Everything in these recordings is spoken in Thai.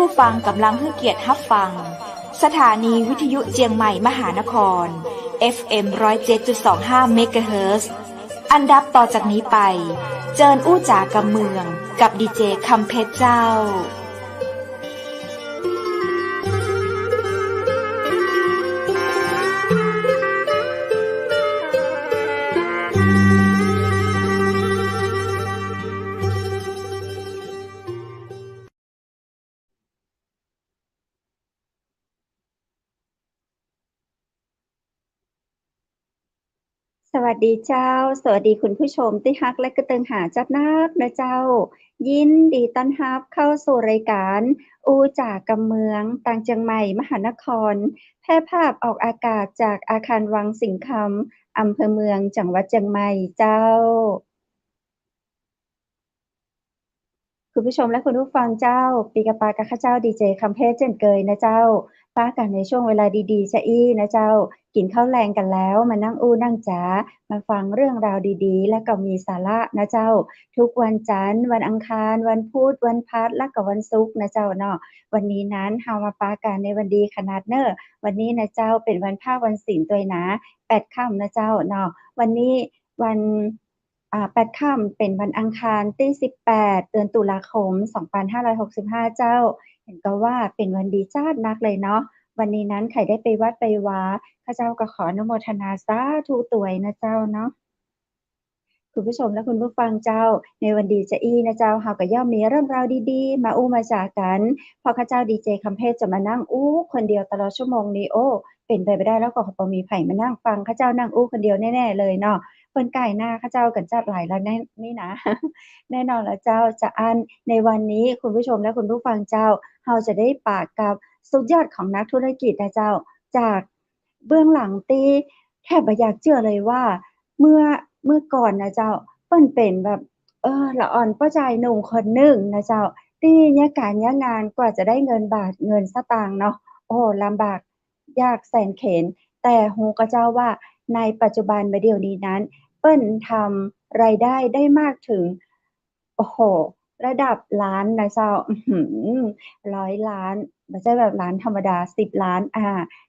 ผู้ฟังกำลังให้เกียรติรับฟังสถานีวิทยุเจียงใหม่มหานคร FM 107.25 เมกะเฮิรตซ์อันดับต่อจากนี้ไปเจิญอู้จ๋ากำเมืองกับดีเจคำเพชรเจ้าสวัสดีเจ้าสวัสดีคุณผู้ชมที่ฮักและกระเติงหาจัดนักนะเจ้ายินดีต้อนรับเข้าสู่รายการอูจากกำเมืองต่างเจียงใหม่มหานครแพร่ภาพออกอากาศจากอาคารวังสิงห์คำอำเภอเมืองจังหวัดเจียงใหม่เจ้าคุณผู้ชมและคุณผู้ฟังเจ้าปีกะปากะข้าเจ้าดีเจคำเพชรเจนเกยนะเจ้าป้ากันในช่วงเวลาดีๆจะอี้นะเจ้ากินข้าวแรงกันแล้วมานั่งอู้นั่งจ๋ามาฟังเรื่องราวดีๆและก็มีสาระนะเจ้าทุกวันจันทร์วันอังคารวันพุธวันพฤหัสและก็วันศุกร์นะเจ้าเนาะวันนี้นั้นเฮามาปากันในวันดีขนาดเน้อวันนี้นะเจ้าเป็นวันพระวันศีลตัวยนะ8ค่ำนะเจ้าเนาะวันนี้วัน8ค่ำเป็นวันอังคารที่18เดือนตุลาคม2565เจ้าเห็นก็ว่าเป็นวันดีจ้านักเลยเนาะวันนี้นั้นใครได้ไปวัดไปวาข้าเจ้าก็ขออนุโมทนาสาธุตวยนะเจ้าเนาะคุณผู้ชมและคุณผู้ฟังเจ้าในวันดีจะอี้นะเจ้าเฮาก็ย่อมมีเรื่องราวดีๆมาอู้มาจากกันพอข้าเจ้าดีเจคำเพชรจะมานั่งอู้คนเดียวตลอดชั่วโมงนี้โอ้เป็นไปไม่ได้แล้วก็บ่มีไผมานั่งฟังข้าเจ้านั่งอู้คนเดียวแน่ๆเลยเนาะเพิ่นใกล้หน้าข้าเจ้ากันจัดหลายแล้วแน่นี่นะ แน่นอนแล้วเจ้าจะอันในวันนี้คุณผู้ชมและคุณผู้ฟังเจ้าเฮาจะได้ปากกับสุดยอดของนักธุรกิจนะเจ้าจากเบื้องหลังที่แทบบ่อยากเชื่อเลยว่าเมื่อก่อนนะเจ้าเปิ้นเป็นแบบละอ่อนป้าใจหนุ่มคนหนึ่งนะเจ้าที่ยากการยากงานกว่าจะได้เงินบาทเงินสตางค์เนาะโอ้ลำบากยากแสนเข็ญแต่ฮู้ก็เจ้าว่าในปัจจุบันบัดเดี๋ยวนี้นั้นเปิ้นทำรายได้ได้มากถึงโอ้โฮระดับล้านนะเจ้า100ล้านบ่ใช่แบบล้านธรรมดา10ล้าน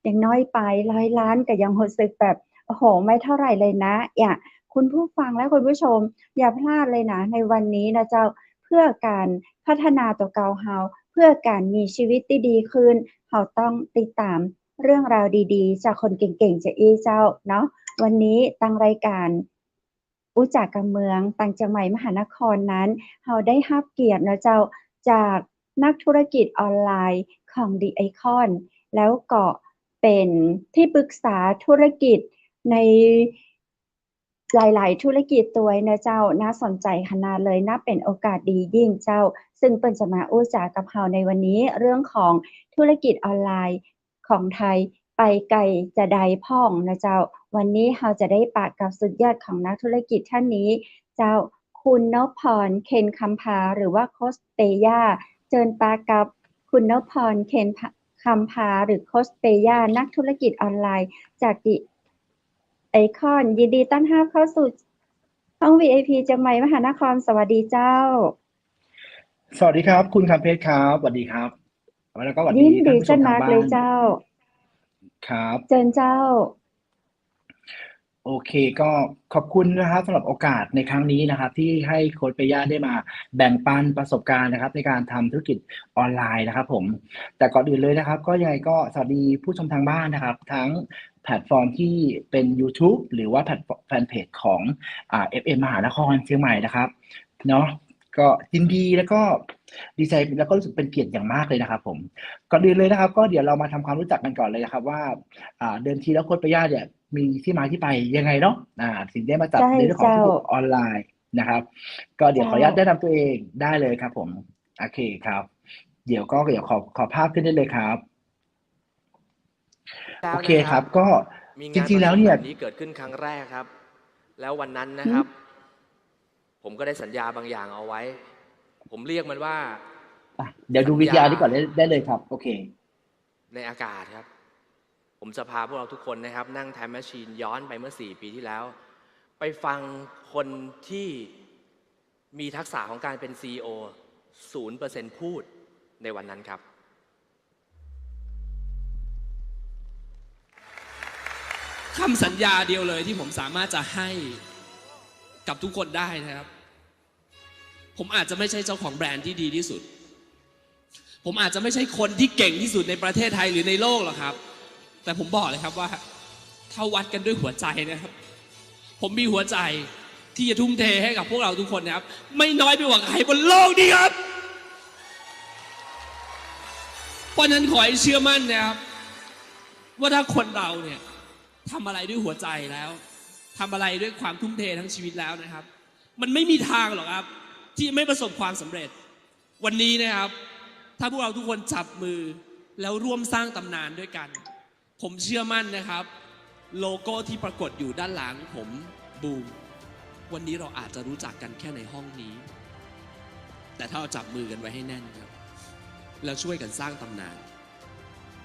ยังน้อยไป100ล้านก็ยังรู้สึกแบบโอ้โฮไม่เท่าไรเลยนะเนี่ยคุณผู้ฟังและคุณผู้ชมอย่าพลาดเลยนะในวันนี้นะเจ้าเพื่อการพัฒนาตัวเก่าเฮาเพื่อการมีชีวิตที่ดีขึ้นเฮาต้องติดตามเรื่องราวดีๆจากคนเก่งๆจะอี้เจ้าเนาะวันนี้ทางรายการอู้จากกำเมืองต่างจังไหม่มหานครนั้นเฮาได้รับเกียรตินะเจ้าจากนักธุรกิจออนไลน์ของ The Icon แล้วก็เป็นที่ปรึกษาธุรกิจในหลายๆธุรกิจตัวยนะเจ้าน่าสนใจขนาดเลยนับเป็นโอกาสดียิ่งเจ้าซึ่งเปิ้นจะมาอู้จากับเฮาในวันนี้เรื่องของธุรกิจออนไลน์ของไทยไปไกลจะใดพ้องนะเจ้าวันนี้เราจะได้ปะกับสุดยอดของนักธุรกิจท่านนี้เจ้าคุณนพพรเคนคำพาหรือว่าโคชเตย่าเจิญปะกับคุณนพพรเคนคำพาหรือโคชเตย่านักธุรกิจออนไลน์จากดิไอคอนยินดีต้อนรับเข้าสู่ห้อง VIP เชียงใหม่มหานครสวัสดีเจ้าสวัสดีครับคุณคำเพชรครับสวัสดีครับแล้วก็สวัสยิดีนดีท่านผู้ชมทางบ้าเลยนเจ้าครับเจิญเจ้าโอเคก็ขอบคุณนะครับสำหรับโอกาสในครั้งนี้นะครับที่ให้โค้ชเปย่าได้มาแบ่งปันประสบการณ์นะครับในการทำธุรกิจออนไลน์นะครับผมแต่ก่อนอื่นเลยนะครับก็ยังไงก็สวัสดีผู้ชมทางบ้านนะครับทั้งแพลตฟอร์มที่เป็นยูทูบหรือว่าแฟนเพจของFM มหานครเชียงใหม่นะครับเนาะก็ยินดีแล้วก็ดีใจแล้วก็รู้สึกเป็นเกียรติอย่างมากเลยนะครับผมก่อนอื่นเลยนะครับก็เดี๋ยวเรามาทำความรู้จักกันก่อนเลยนะครับว่าเดิมทีแล้วโค้ชเปย่าเนี่ยมีที่มาที่ไปยังไงเนาะถึงได้มาจับใช่ในเรื่องของธุรกิจออนไลน์นะครับก็เดี๋ยวขออนุญาตแนะนำตัวเองได้เลยครับผมโอเคครับเดี๋ยวขอภาพขึ้นได้เลยครับโอเคครับก็จริงๆแล้วเนี่ยนี้เกิดขึ้นครั้งแรกครับแล้ววันนั้นนะครับผมก็ได้สัญญาบางอย่างเอาไว้ผมเรียกมันว่าเดี๋ยวดูวิทยานี้ก่อนได้เลยครับโอเคในอากาศครับผมจะพาพวกเราทุกคนนะครับนั่งไทม์แมชชีนย้อนไปเมื่อ4 ปีที่แล้วไปฟังคนที่มีทักษะของการเป็น CEO 0% พูดในวันนั้นครับ คำสัญญาเดียวเลยที่ผมสามารถจะให้กับทุกคนได้นะครับผมอาจจะไม่ใช่เจ้าของแบรนด์ที่ดีที่สุดผมอาจจะไม่ใช่คนที่เก่งที่สุดในประเทศไทยหรือในโลกหรอกครับแต่ผมบอกเลยครับว่าถ้าวัดกันด้วยหัวใจนะครับผมมีหัวใจที่จะทุ่มเทให้กับพวกเราทุกคนนะครับไม่น้อยไปกว่าใครบนโลกนี้ครับเพราะนั้นขอให้เชื่อมั่นนะครับว่าถ้าคนเราเนี่ยทำอะไรด้วยหัวใจแล้วทำอะไรด้วยความทุ่มเททั้งชีวิตแล้วนะครับมันไม่มีทางหรอกครับที่ไม่ประสบความสำเร็จวันนี้นะครับถ้าพวกเราทุกคนจับมือแล้วร่วมสร้างตำนานด้วยกันผมเชื่อมั่นนะครับโลโก้ที่ปรากฏอยู่ด้านหลังผมบูมวันนี้เราอาจจะรู้จักกันแค่ในห้องนี้แต่ถ้าเราจับมือกันไว้ให้แน่นครับแล้วช่วยกันสร้างตำนาน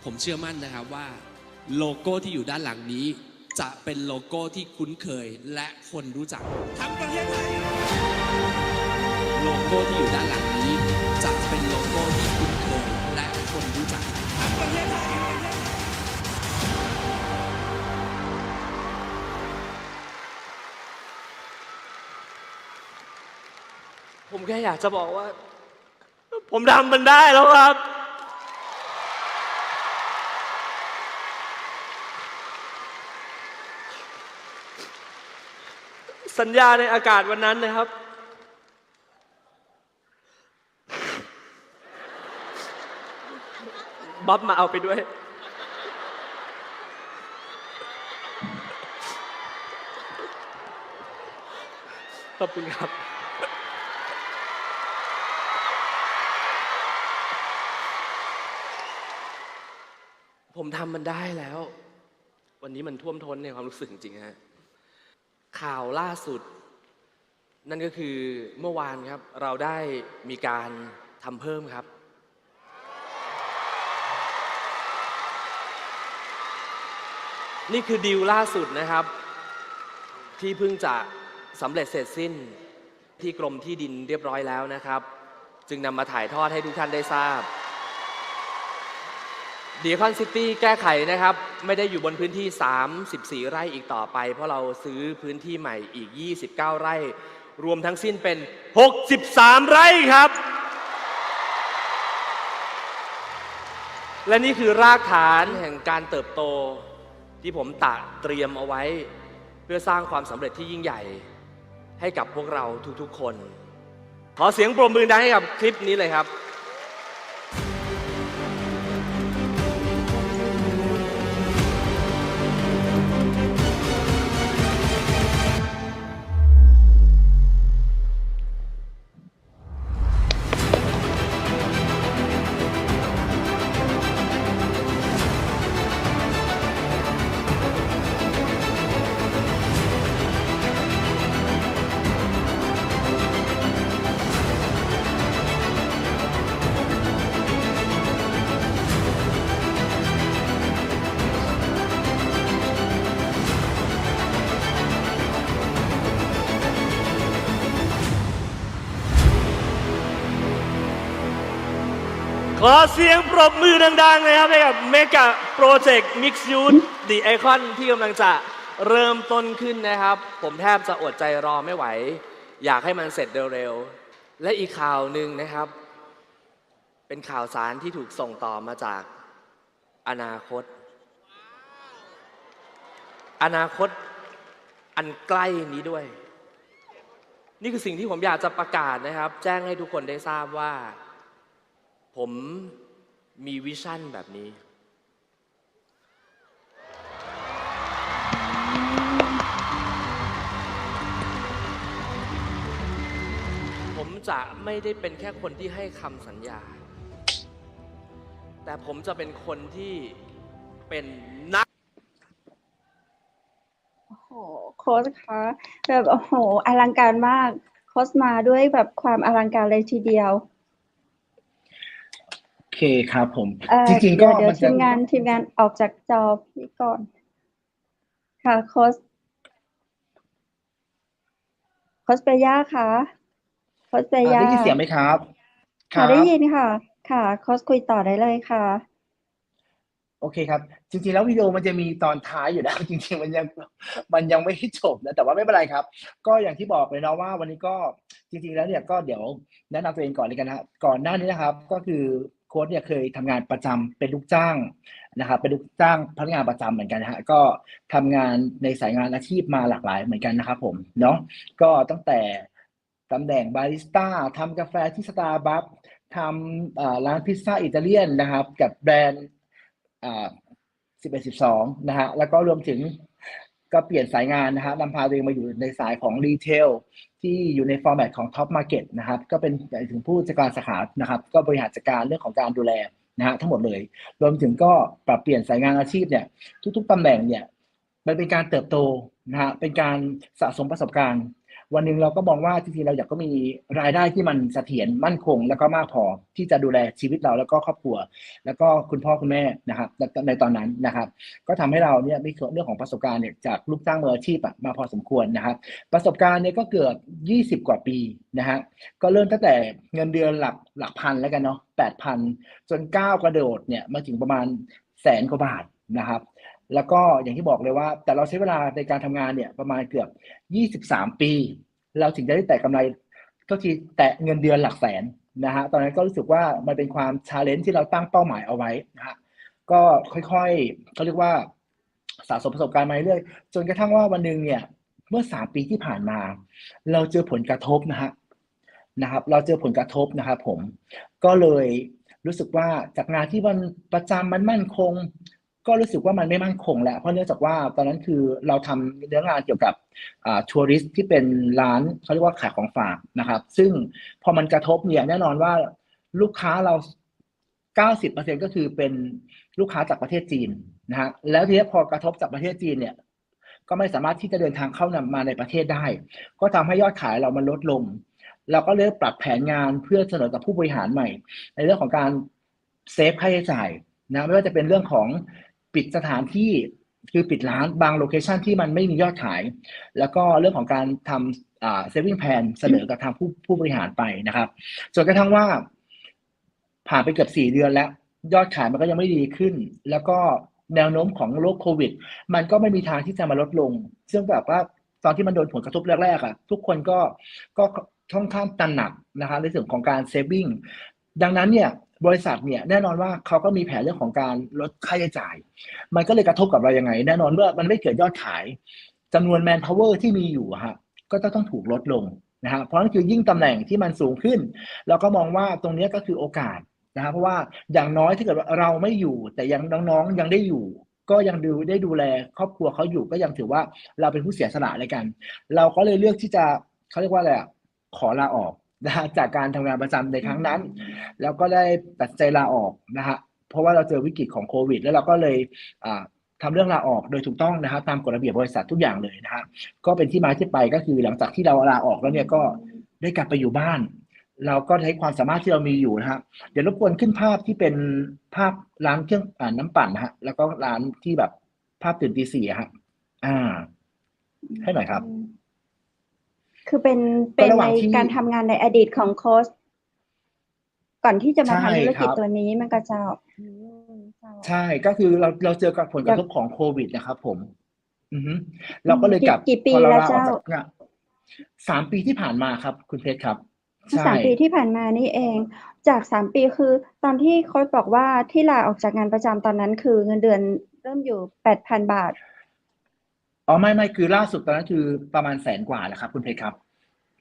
ผมเชื่อมั่นนะครับว่าโลโก้ที่อยู่ด้านหลังนี้จะเป็นโลโก้ที่คุ้นเคยและคนรู้จักทั้งประเทศไทยโลโก้ที่อยู่ด้านหลังนี้จะเป็นโลโก้ที่คุ้นเคยและคนรู้จักทั้งประเทศไทยผมแค่อยากจะบอกว่าผมทำมันได้แล้วครับสัญญาในอากาศวันนั้นนะครับบ๊อบมาเอาไปด้วยขอบคุณครับผมทำมันได้แล้ววันนี้มันท่วมท้นในความรู้สึกจริงๆฮะข่าวล่าสุดนั่นก็คือเมื่อวานครับเราได้มีการทำเพิ่มครับนี่คือดีลล่าสุดนะครับที่เพิ่งจะสำเร็จเสร็จสิ้นที่กรมที่ดินเรียบร้อยแล้วนะครับจึงนำมาถ่ายทอดให้ทุกท่านได้ทราบดีคอนซิตี้แก้ไขนะครับไม่ได้อยู่บนพื้นที่34ไร่อีกต่อไปเพราะเราซื้อพื้นที่ใหม่อีก29ไร่รวมทั้งสิ้นเป็น63ไร่ครับและนี่คือรากฐานแห่งการเติบโตที่ผมเตรียมเอาไว้เพื่อสร้างความสำเร็จที่ยิ่งใหญ่ให้กับพวกเราทุกๆคนขอเสียงปรบมือดังให้กับคลิปนี้เลยครับขอเสียงปรบมือดังๆเลยครับให้กับเมกะโปรเจกต์ Mixed Use The Icon ที่กำลังจะเริ่มต้นขึ้นนะครับผมแทบจะอดใจรอไม่ไหวอยากให้มันเสร็จเร็วๆและอีกข่าวหนึ่งนะครับเป็นข่าวสารที่ถูกส่งต่อมาจากอนาคตอันใกล้นี้ด้วยนี่คือสิ่งที่ผมอยากจะประกาศนะครับแจ้งให้ทุกคนได้ทราบว่าผมมีวิชั่นแบบนี้ผมจะไม่ได้เป็นแค่คนที่ให้คำสัญญาแต่ผมจะเป็นคนที่เป็นนัก โอ้โหโค้ชคะแบบโอ้โหอลังการมากโค้ชมาด้วยแบบความอลังการเลยทีเดียวโอเคครับผมจริงๆก็เดี๋ยวทีมงานออกจากจอพี่ก่อนค่ะโค้ชเปย่าค่ะโค้ชเปย่าได้ยินเสียงไหมครับค่ะได้ยินค่ะค่ะโค้ชคุยต่อได้เลยค่ะ โอเคครับจริงๆแล้ววิดีโอมันจะมีตอนท้ายอยู่นะ จริงๆมันยังไม่จบนะแต่ว่าไม่เป็นไรครับก็อย่างที่บอกเลยเนาะว่าวันนี้ก็จริงๆแล้วเนี่ยก็เดี๋ยวแนะนำตัวเองก่อนเลยกันนะครับก่อนหน้านี้นะครับก็คือโค้ชเนี่ยเคยทำงานประจำเป็นลูกจ้างนะครับเป็นลูกจ้างพนักงานประจำเหมือนกันนะฮะก็ทำงานในสายงานอาชีพมาหลากหลายเหมือนกันนะครับผมเนาะก็ตั้งแต่ตำแหน่งบาริสต้าทำกาแฟที่สตาร์บัคทำร้านพิซซ่าอิตาเลียนนะครับกับแบรนด์ 11-12นะฮะแล้วก็รวมถึงก็เปลี่ยนสายงานนะฮะนำพาตัวเองมาอยู่ในสายของรีเทลที่อยู่ในฟอร์แมตของท็อปมาร์เก็ตนะครับก็เป็นถึงผู้จัดการสาขานะครับก็บริหารจัดการเรื่องของการดูแลนะฮะทั้งหมดเลยรวมถึงก็ปรับเปลี่ยนสายงานอาชีพเนี่ยทุกๆตำแหน่งเนี่ยมันเป็นการเติบโตนะฮะเป็นการสะสมประสบการณ์วันหนึ่งเราก็มองว่าจริงๆเราอยากก็มีรายได้ที่มันเสถียรมั่นคงแล้วก็มากพอที่จะดูแลชีวิตเราแล้วก็ครอบครัวแล้วก็คุณพ่อคุณแม่นะครับในตอนนั้นนะครับก็ทำให้เราเนี่ยมีเรื่องของประสบการณ์เนี่ยจากลูกจ้างมืออาชีพมาพอสมควรนะครับประสบการณ์เนี่ยก็เกือบ20 กว่าปีนะฮะก็เริ่มตั้งแต่เงินเดือนหลักพันแล้วกันเนาะ8,000จนก้าวกระโดดเนี่ยมาถึงประมาณ100,000 กว่าบาทนะครับแล้วก็อย่างที่บอกเลยว่าแต่เราใช้เวลาในการทำงานเนี่ยประมาณเกือบ23 ปีเราถึงจะได้แตะกำไรก็ทีแตะเงินเดือนหลักแสนนะฮะตอนนั้นก็รู้สึกว่ามันเป็นความชาเลนจ์ที่เราตั้งเป้าหมายเอาไว้นะฮะก็ค่อยๆเขาเรียกว่าสะสมประสบการณ์มาเรื่อยจนกระทั่งว่าวันหนึ่งเนี่ยเมื่อ3 ปีที่ผ่านมาเราเจอผลกระทบนะครับเราเจอผลกระทบนะครับผมก็เลยรู้สึกว่าจากงานที่มันประจำมันมั่นคงก็รู้สึกว่ามันไม่มั่นคงแล้วเพราะเนื่องจากว่าตอนนั้นคือเราทำเนื้องานเกี่ยวกับทัวริสต์ที่เป็นร้านเขาเรียกว่าขายของฝากนะครับซึ่งพอมันกระทบเนี่ยแน่นอนว่าลูกค้าเรา90%ก็คือเป็นลูกค้าจากประเทศจีนนะฮะแล้วทีนี้พอกระทบจากประเทศจีนเนี่ยก็ไม่สามารถที่จะเดินทางเข้ามาในประเทศได้ก็ทำให้ยอดขายเรามันลดลงเราก็เลยปรับแผนงานเพื่อเสนอกับผู้บริหารใหม่ในเรื่องของการเซฟค่าใช้จ่ายนะไม่ว่าจะเป็นเรื่องของปิดสถานที่คือปิดร้านบางโลเคชันที่มันไม่มียอดขายแล้วก็เรื่องของการทำsaving plan เสนอกับทางผู้บริหารไปนะครับจนกระทั่งว่าผ่านไปเกือบ4 เดือนแล้วยอดขายมันก็ยังไม่ดีขึ้นแล้วก็แนวโน้มของโรคโควิดมันก็ไม่มีทางที่จะมาลดลงซึ่งแบบว่าตอนที่มันโดนผลกระทบแรกๆอ่ะทุกคนก็ค่อนข้างตระหนักนะครับในส่วนของการ saving ดังนั้นเนี่ยบริษัทเนี่ยแน่นอนว่าเขาก็มีแผนเรื่องของการลดค่าใช้จ่ายมันก็เลยกระทบกับเรายังไงแน่นอนเมื่อมันไม่เกิดยอดขายจำนวน manpower ที่มีอยู่ฮะก็ต้องถูกลดลงนะฮะเพราะนั่นคือยิ่งตำแหน่งที่มันสูงขึ้นเราก็มองว่าตรงนี้ก็คือโอกาสนะครับเพราะว่าอย่างน้อยถ้าเกิดว่าเราไม่อยู่แต่ยังน้องๆยังได้อยู่ก็ยังได้ดูแลครอบครัวเขาอยู่ก็ยังถือว่าเราเป็นผู้เสียสละเลยกันเราก็เลยเลือกที่จะเขาเรียกว่าอะไรขอลาออกนะฮะจากการทำงานประจำในครั้งนั้นแล้วก็ได้ตัดใจลาออกนะฮะเพราะว่าเราเจอวิกฤตของโควิดแล้วเราก็เลยทำเรื่องลาออกโดยถูกต้องนะครับตามกฎระเบียบบริษัททุกอย่างเลยนะฮะก็เป็นที่มาที่ไปก็คือหลังจากที่เราลาออกแล้วเนี่ยก็ได้กลับไปอยู่บ้านเราก็ใช้ความสามารถที่เรามีอยู่นะฮะเดี๋ยวรบกวนขึ้นภาพที่เป็นภาพร้านเครื่องน้ำปั่นนะฮะแล้วก็ร้านที่แบบภาพตื่นตี 4ครับให้หน่อยครับคือเป็นในการทำงานในอดีตของโค้ชก่อนที่จะมาทำธุรกิจตัวนี้มันก็จะใช่ก็คือเราเจอกับผลกระทบของโควิดนะครับผมเราก็เลยกลับกี่ปีแล้วเจ้า3 ปีที่ผ่านมาครับคุณเพชรครับ3 ปีที่ผ่านมานี่เองจาก3 ปีคือตอนที่โค้ชบอกว่าที่ลาออกจากงานประจำตอนนั้นคือเงินเดือนเริ่มอยู่ 8,000 บาทไม่คือล่าสุดตอนนั้นคือประมาณ100,000 กว่าแหละครับคุณเพชรครับ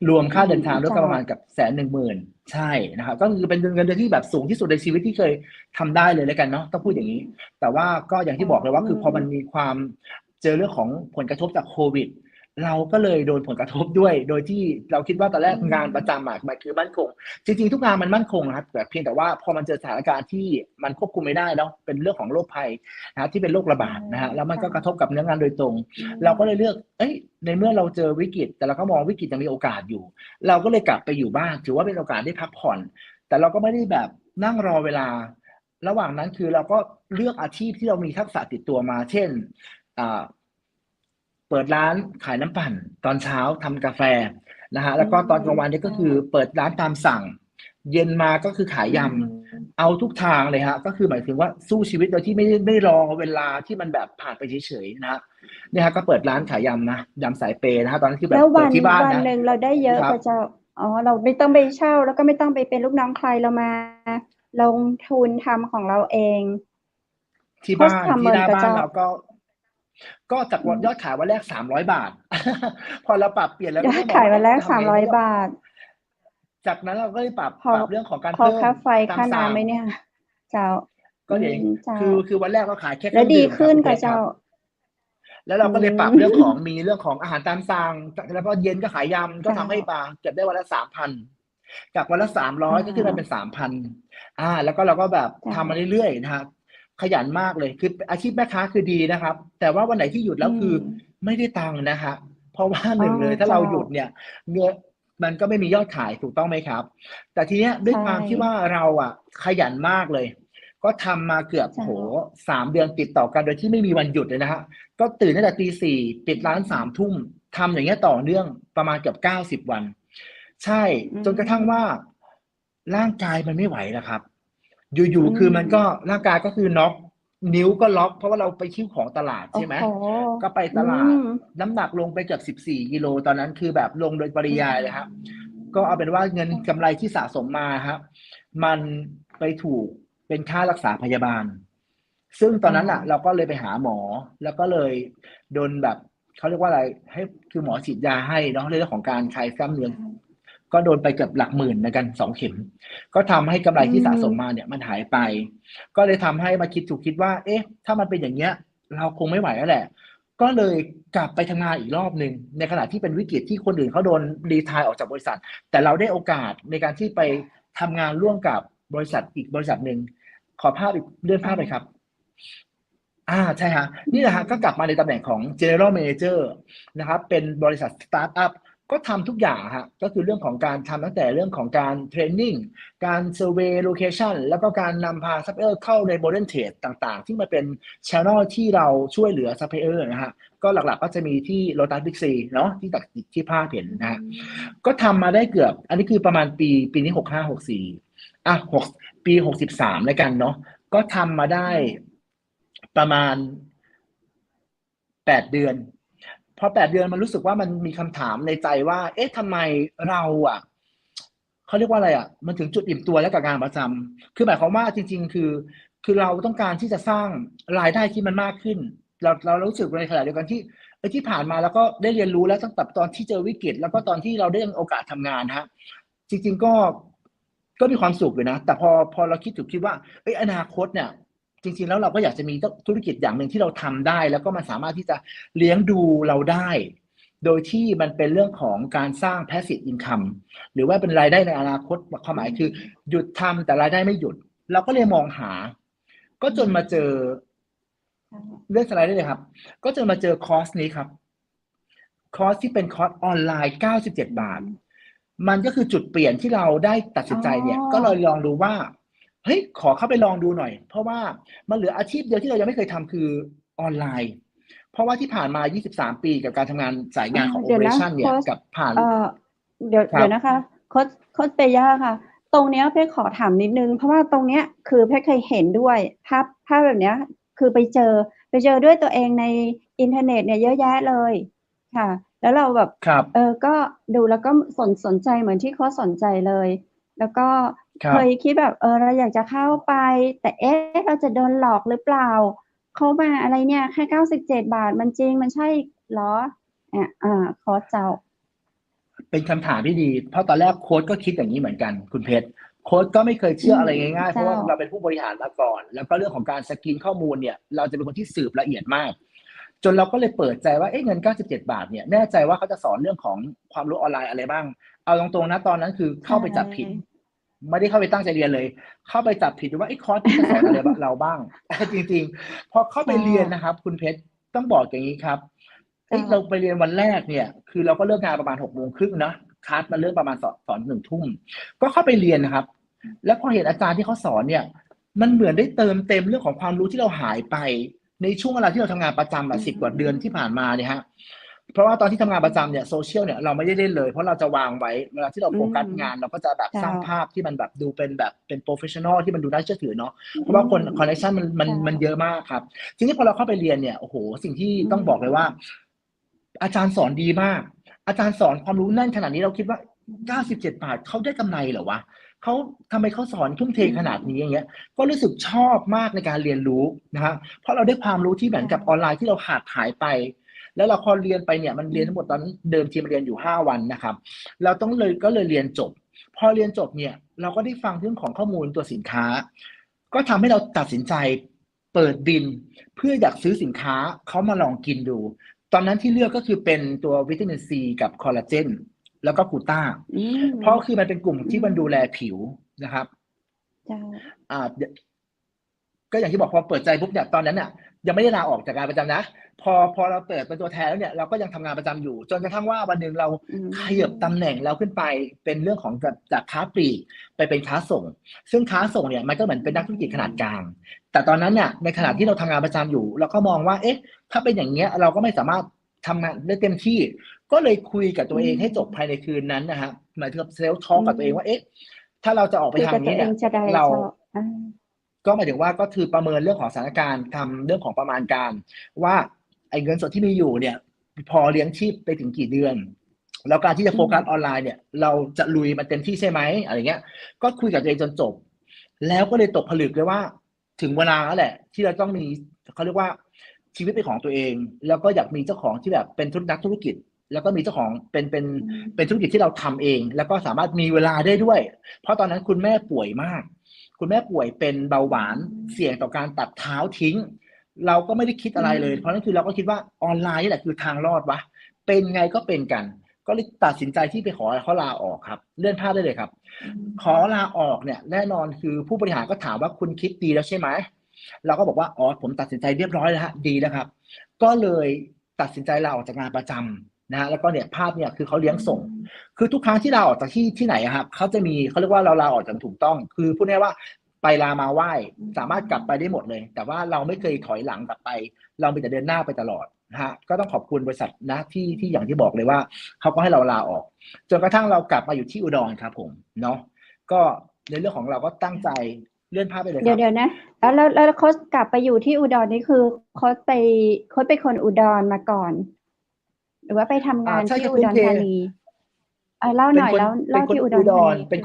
รวมค่าเดินทางด้วยก็ประมาณกับ110,000ใช่นะครับก็คือเป็นเงินเดือนที่แบบสูงที่สุดในชีวิตที่เคยทำได้เลยแล้วกันเนาะต้องพูดอย่างนี้แต่ว่าก็อย่างที่บอกเลยว่าคือพอมันมีความเจอเรื่องของผลกระทบจากโควิดเราก็เลยโดนผลกระทบด้วยโดยที่เราคิดว่าตอนแรกงานประจำมันคือมั่นคงจริงๆทุกงานมันมั่นคงนะครับแต่เพียงแต่ว่าพอมันเจอสถานการณ์ที่มันควบคุมไม่ได้เนาะเป็นเรื่องของโรคภัยนะที่เป็นโรคระบาดนะฮะแล้วมันก็กระทบกับเนื้องานโดยตรงเราก็เลยเลือกในเมื่อเราเจอวิกฤตแต่เราก็มองวิกฤตยังมีโอกาสอยู่เราก็เลยกลับไปอยู่บ้านถือว่าเป็นโอกาสได้พักผ่อนแต่เราก็ไม่ได้แบบนั่งรอเวลาระหว่างนั้นคือเราก็เลือกอาชีพที่เรามีทักษะติดตัวมาเช่นเปิดร้านขายน้ำปั่นตอนเช้าทำกาแฟนะฮะแล้วก็ตอนกลางวันนี่ก็คือเปิดร้านตามสั่ง เย็นมาก็คือขายยำเอาทุกทางเลยฮะก็คือหมายถึงว่าสู้ชีวิตโดยที่ไม่รอเวลาที่มันแบบผ่านไปเฉยๆนะฮะเนี่ยฮะก็เปิดร้านขายยำนะยำสายเปย์นะฮะตอนนั้นคือแบบ แล้ว เปิดที่บ้าน วัน นะ หนึ่งเราได้เยอะ ครับ กว่าเจ้าอ๋อเราไม่ต้องไปเช่า แล้วก็ไม่ต้องไปเป็นลูกน้องใครเรามาลงทุนทำของเราเอง ที่บ้าน ทำ ที่หน้า เงินกับ บ้าน เจ้า เราก็จากยอดขายวันแรก300 บาท พอเราปรับเปลี่ยนแล้ว ย ก็ อ ได้ ด มอง ขายวั ว่าน แรก ทำไงดี 300 บาท จากนั้นเราก็เลยปรับ พอ เรื่องของการ พอ เพิ่ม ค่าไฟ ตาม ค่า สั่ง น้ำไหมเนี่ย เจ้า ก็เดี๋ยว เจ้า คือวันแรกเราขายแค่เค แล้ รื่ ว อง ดี ดื่มครั ขึ้ บ น คุณเพ กับ ชรค เจ้า รับ แล้วเราก็เลยปรับ อืม เรื่องของมีเรื่องของอาหารตามสั่งแล้วก็เย็นก็ขายยำก็ เจ้า ทำให้มาเก็บได้วันละ 3,000 จากวันละ 300 ก็ขึ้นมาเป็น 3,000 แล้วก็เราก็แบบ เจ้า ทำมาเรื่อยๆนะครับขยันมากเลยคืออาชีพแม่ค้าคือดีนะครับ แต่ว่าวันไหนที่หยุดแล้วคือไม่ได้ตังค์นะฮะเพราะว่าหนึ่งเลยถ้าเราหยุดเนี่ยเงินมันก็ไม่มียอดขายถูกต้องไหมครับ แต่ทีเนี้ยด้วย ใช่ ความที่ว่าเราอ่ะขยันมากเลย ก็ทำมาเกือบ เจ้า โห3 เดือนติดต่อกันโดยที่ไม่มีวันหยุดเลยนะฮะก็ตื่นตั้งแต่ตี 4ปิดร้าน3 ทุ่มทำอย่างเงี้ยต่อเนื่องประมาณเกือบ90 วัน ใช่จนกระทั่งว่าร่างกายมันไม่ไหวแล้วครับ อยู่ๆคือมันก็ร่างกายก็คือน็อกนิ้วก็ล็อกเพราะว่าเราไปคิ้วของตลาด โอ้ ใช่ไหม โห ก็ไปตลาด อืม น้ำหนักลงไปเกือบ14 กิโลตอนนั้นคือแบบลงโดยปริยายเลยครับก็เอาเป็นว่าเงินกำไรที่สะสมมาครับมันไปถูกเป็นค่ารักษาพยาบาล ซึ่งตอนนั้นอ่ะ เราก็เลยไปหาหมอ แล้วก็เลยโดนแบบเขาเรียกว่าอะไรให้คือหมอฉีดยาให้เนาะเรื่องของการคลายกล้ามเนื้อก็โดนไปเกือบหลักหมื่นในกัน2 เข็ม ก็ทำให้กำไรที่สะสมมาเนี่ยมันหายไป ก็เลยทำให้มาคิดว่า เอ๊ะ ถ้ามันเป็นอย่างเงี้ย เราคงไม่ไหวแล้วแหละ ก็เลยกลับไปทำงานอีกรอบหนึ่งในขณะที่เป็นวิกฤตที่คนอื่นเขาโดนรีไทร์ออกจากบริษัท แต่เราได้โอกาสในการที่ไปทำงานร่วมกับบริษัทอีกบริษัทหนึ่งขอภาพอีกเลื่อนภาพเลยครับ ใช่ฮะนี่แหละฮะก็กลับมาในตำแหน่งของ General Manager นะครับเป็นบริษัทสตาร์ทอัพก็ทำทุกอย่างฮะก็คือเรื่องของการทำตั้งแต่เรื่องของการเทรนนิ่งการเซอร์เวย์โลเคชันแล้วก็การนำพาซัพพลายเออร์เข้าในโมเดิร์นเทรดต่างๆ ที่มาเป็น Channel ที่เราช่วยเหลือซัพพลายเออร์นะฮะก็หลักๆก็จะมีที่ Lotus Big C เนาะที่ภาพเห็นนะฮะก็ทำมาได้เกือบอันนี้คือประมาณปีนี้65-64ปี63แล้วกันเนาะก็ทำมาได้ประมาณ8 เดือนพอ8 เดือนมันรู้สึกว่ามันมีคำถามในใจว่า เอ๊ะทำไมเราอ่ะเขาเรียกว่าอะไรอ่ะมันถึงจุดอิ่มตัวแล้วกับงานประจำคือหมายความว่าจริงๆคือเราต้องการที่จะสร้างรายได้ที่มันมากขึ้นเรารู้สึกในขณะเดียวกันที่ผ่านมาแล้วก็ได้เรียนรู้แล้วตั้งแต่ตอนที่เจอวิกฤตแล้วก็ตอนที่เราได้โอกาสทำงานฮะจริงๆก็มีความสุขเลยนะแต่พอเราคิดว่าอนาคตเนี่ยจริงๆแล้วเราก็อยากจะมีธุรกิจอย่างหนึ่งที่เราทำได้แล้วก็มันสามารถที่จะเลี้ยงดูเราได้โดยที่มันเป็นเรื่องของการสร้าง passive income หรือว่าเป็นรายได้ในอนาคตความหมายคือหยุดทำแต่รายได้ไม่หยุดเราก็เลยมองหาก็จนมาเจอเรื่องสไลด์ได้เลยครับก็จนมาเจอคอร์สนี้ครับคอร์สที่เป็นคอร์สออนไลน์97 บาทมันก็คือจุดเปลี่ยนที่เราได้ตัดสินใจเนี่ยก็เลยลองดูว่าเฮ้ยขอเข้าไปลองดูหน่อยเพราะว่ามันเหลืออาชีพเดียวที่เรายังไม่เคยทำคือออนไลน์เพราะว่าที่ผ่านมา23 ปีกับการทำงานสายงานของ Operation เนี่ยกับผ่านเดี๋ยวนะคะโค้ชเปย่าค่ะตรงเนี้ยเพชรขอถามนิดนึงเพราะว่าตรงเนี้ยคือเพชรเคยเห็นด้วยภาพแบบเนี้ยคือไปเจอด้วยตัวเองในอินเทอร์เน็ตเนี่ยเยอะแยะเลยค่ะแล้วเราแบบก็ดูแล้วก็สนใจเหมือนที่โค้ชสนใจเลยแล้วก็เคยคิดแบบเราอยากจะเข้าไปแต่เราจะโดนหลอกหรือเปล่าเขามาอะไรเนี่ยแค่97 บาทมันจริงมันใช่เหรอโค้ชเจ้าเป็นคำถามที่ดีเพราะตอนแรกโค้ชก็คิดอย่างนี้เหมือนกันคุณเพชรโค้ชก็ไม่เคยเชื่ออะไรง่ายๆเพราะว่าเราเป็นผู้บริหารมาก่อนแล้วก็เรื่องของการสกรีนข้อมูลเนี่ยเราจะเป็นคนที่สืบละเอียดมากจนเราก็เลยเปิดใจว่าเงิน97 บาทเนี่ยแน่ใจว่าเขาจะสอนเรื่องของความรู้ออนไลน์อะไรบ้างเอาตรงๆนะตอนนั้นคือเข้าไปจับผิดไม่ได้เข้าไปตั้งใจเรียนเลยเข้าไปจับผิดว่าคอร์สจะสอนอะไรเราบ้างจริงๆพอเข้าไปเรียนนะครับคุณเพชรต้องบอกอย่างนี้ครับเราไปเรียนวันแรกเนี่ยคือเราก็เลิกงานประมาณ18:30นะคลาสมันเริ่มประมาณสอน1 ทุ่มก็เข้าไปเรียนนะครับแล้วพอเห็นอาจารย์ที่เขาสอนเนี่ยมันเหมือนได้เติมเต็มเรื่องของความรู้ที่เราหายไปในช่วงเวลาที่เราทำงานประจำ10 กว่าเดือนที่ผ่านมาเนี่ยฮะ เพราะว่าตอนที่ทำงานประจำเนี่ยโซเชียลเนี่ยเราไม่ได้เล่นเลยเพราะเราจะวางไว้เวลาที่เราโฟกัสงานเราก็จะแบบสร้างภาพที่มันแบบดูเป็นแบบเป็นโปรเฟชชั่นอลที่มันดูน่าเชื่อถือเนาะเพราะว่าคนคอนเนคชั่นมันเยอะมากครับทีนี้พอเราเข้าไปเรียนเนี่ยโอ้โหสิ่งที่ต้องบอกเลยว่า อาจารย์สอนดีมาก อาจารย์สอนความรู้แน่นขนาดนี้เราคิดว่า97 บาทเขาได้กำไรเหรอวะเขาทำไมเขาสอนทุ่มเทขนาดนี้อย่างเงี้ยก็รู้สึกชอบมากในการเรียนรู้นะฮะเพราะเราได้ความรู้ที่เหมือนกับออนไลน์ที่เราขาดหายไป แล้วเราพอเรียนไปเนี่ยมันเรียนทั้งหมดตอนเดิมทีมันเรียนอยู่5 วันนะครับเราก็เลยเรียนจบ พอเรียนจบเนี่ยเราก็ได้ฟังเรื่องของข้อมูลตัวสินค้า ก็ทำให้เราตัดสินใจเปิดบินเพื่ออยากซื้อสินค้าเขามาลองกินดู ตอนนั้นที่เลือกก็คือเป็นตัววิตามินซีกับคอลลาเจนแล้วก็กลูต้าเพราะคือมันเป็นกลุ่มที่มันดูแลผิวนะครับก็อย่างที่บอกพอเปิดใจปุ๊บเนี่ยตอนนั้นเนี่ยยังไม่ได้ลาออกจากงานประจำนะพอเราเปิดเป็นตัวแทนแล้วเนี่ยเราก็ยังทำงานประจำอยู่จนกระทั่งว่าวันหนึ่งเราขยับตำแหน่งเราขึ้นไปเป็นเรื่องของจากค้าปลีกไปเป็นค้าส่งซึ่งค้าส่งเนี่ยมันก็เหมือนเป็นนักธุรกิจขนาดกลางแต่ตอนนั้นเนี่ยในขณะที่เราทำงานประจำอยู่เราก็มองว่าเอ๊ะถ้าเป็นอย่างเงี้ยเราก็ไม่สามารถทำงานได้เต็มที่ก็เลยคุยกับตัวเองให้จบภายในคืนนั้นนะฮะหมายถึงเซลล์ทอล์กกับตัวเองว่าเอ๊ะถ้าเราจะออกไปทางนี้เนี่ยเราก็หมายถึงว่าก็คือประเมินเรื่องของสถานการณ์ทำเรื่องของประมาณการว่าไอ้เงินสดที่มีอยู่เนี่ยพอเลี้ยงชีพไปถึงกี่เดือนแล้วการที่จะโฟกัสออนไลน์เนี่ยเราจะลุยมันเต็มที่ใช่ไหมอะไรเงี้ยก็คุยกับตัวเองจนจบแล้วก็เลยตกผลึกเลยว่าถึงเวลาแล้วแหละที่เราต้องมีเขาเรียกว่าชีวิตเป็นของตัวเองแล้วก็อยากมีเจ้าของที่แบบเป็นนักธุรกิจแล้วก็มีเจ้าของเป็นธุรกิจที่เราทำเองแล้วก็สามารถมีเวลาได้ด้วยเพราะตอนนั้นคุณแม่ป่วยมากคุณแม่ป่วยเป็นเบาหวานเสี่ยงต่อการตัดเท้าทิ้งเราก็ไม่ได้คิดอะไรเลยเพราะนั่นคือเราก็คิดว่าออนไลน์นี่แหละคือทางรอดวะเป็นไงก็เป็นกันก็เลยตัดสินใจที่ไปขอเขาลาออกครับเลื่อนภาพได้เลยครับขอลาออกเนี่ยแน่นอนคือผู้บริหารก็ถามว่าคุณคิดดีแล้วใช่ไหมเราก็บอกว่าอ๋อผมตัดสินใจเรียบร้อยแล้วฮะดีแล้วครับก็เลยตัดสินใจลาออกจากงานประจำนะฮะแล้วก็เนี่ยภาพเนี่ยคือเขาเลี้ยงส่งคือทุกครั้งที่ลาออกจากที่ไหนครับเขาจะมีเขาเรียกว่าเราลาออกจากถูกต้องคือพูดง่ายว่าไปลามาไหว้สามารถกลับไปได้หมดเลยแต่ว่าเราไม่เคยถอยหลังกลับไปเรามีแต่เดินหน้าไปตลอดนะฮะก็ต้องขอบคุณบริษัทนะที่อย่างที่บอกเลยว่าเขาก็ให้เราลาออกจนกระทั่งเรากลับมาอยู่ที่อุดรครับผมเนาะก็ในเรื่องของเราก็ตั้งใจเลื่อนภาพไปเลยครับเดี๋ยวนะแล้วเขากลับไปอยู่ที่อุดรนี่คือเขาเป็นคนอุดรมาก่อนหรือว่าไปทำงานที่อุดรธานีเล่าหน่อยแล้วเล่าที่อุดรธานีเป็น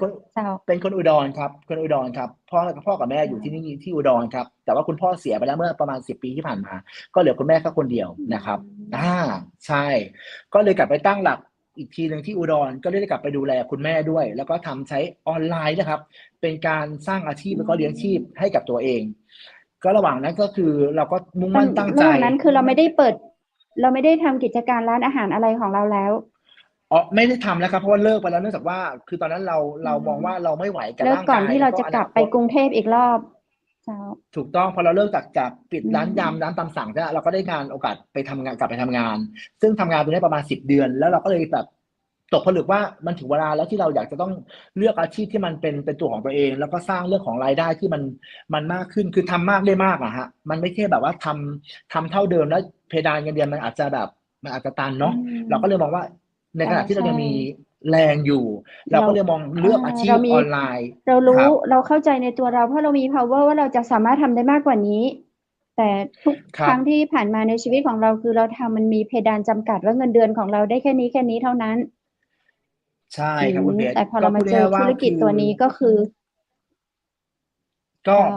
คนอุดรครับคนอุดรครับพ่อกับแม่อยู่ที่นี่ที่อุดรครับแต่ว่าคุณพ่อเสียไปแล้วเมื่อประมาณ10 ปีที่ผ่านมาก็เหลือคุณแม่แค่คนเดียวนะครับใช่ก็เลยกลับไปตั้งหลักอีกทีนึงที่อุดรก็ได้กลับไปดูแลคุณแม่ด้วยแล้วก็ทำใช้ออนไลน์นะครับเป็นการสร้างอาชีพแล้วก็เลี้ยงชีพให้กับตัวเองก็ระหว่างนั้นก็คือเราก็มุ่งมั่นตั้งใจระหว่างนั้นคือเราไม่ได้ทำกิจการร้านอาหารอะไรของเราแล้วไม่ได้ทำแล้วครับเพราะว่าเลิกไปแล้วเนื่องจากว่าคือตอนนั้นเรามองว่าเราไม่ไหวกับร่างกายเลิกก่อนที่เราจะกลับไปกรุงเทพอีกรอบถูกต้องพอเราเลิกจากปิดร้านยำร้านตามสั่งแล้วเราก็ได้งานโอกาสไปทำงานกลับไปทำงานซึ่งทำงานตรงนี้ประมาณ10 เดือนแล้วเราก็เลยแบบตกผลึกว่ามันถึงเวลาแล้วที่เราอยากจะต้องเลือกอาชีพที่มันเป็นตัวของตัวเองแล้วก็สร้างเรื่องของรายได้ที่มันมากขึ้นคือทำมากได้มากอะฮะมันไม่ใช่แบบว่าทำเท่าเดิมแล้วเพดานเงินเดือนมันอาจจะตันเนาะเราก็เลยมองว่าในขณะที่เรายังมีแรงอยู่เราก็เลยมองเลือกอาชีพออนไลน์เราเข้าใจในตัวเราเพราะเรามี power ว่าเราจะสามารถทำได้มากกว่านี้แต่ทุกครั้งที่ผ่านมาในชีวิตของเราคือเราทำมันมีเพดานจำกัดว่าเงินเดือนของเราได้แค่นี้เท่านั้นใช่ครับคุณเบสแต่พอเรามาเจอธุรกิจตัวนี้ก็คือ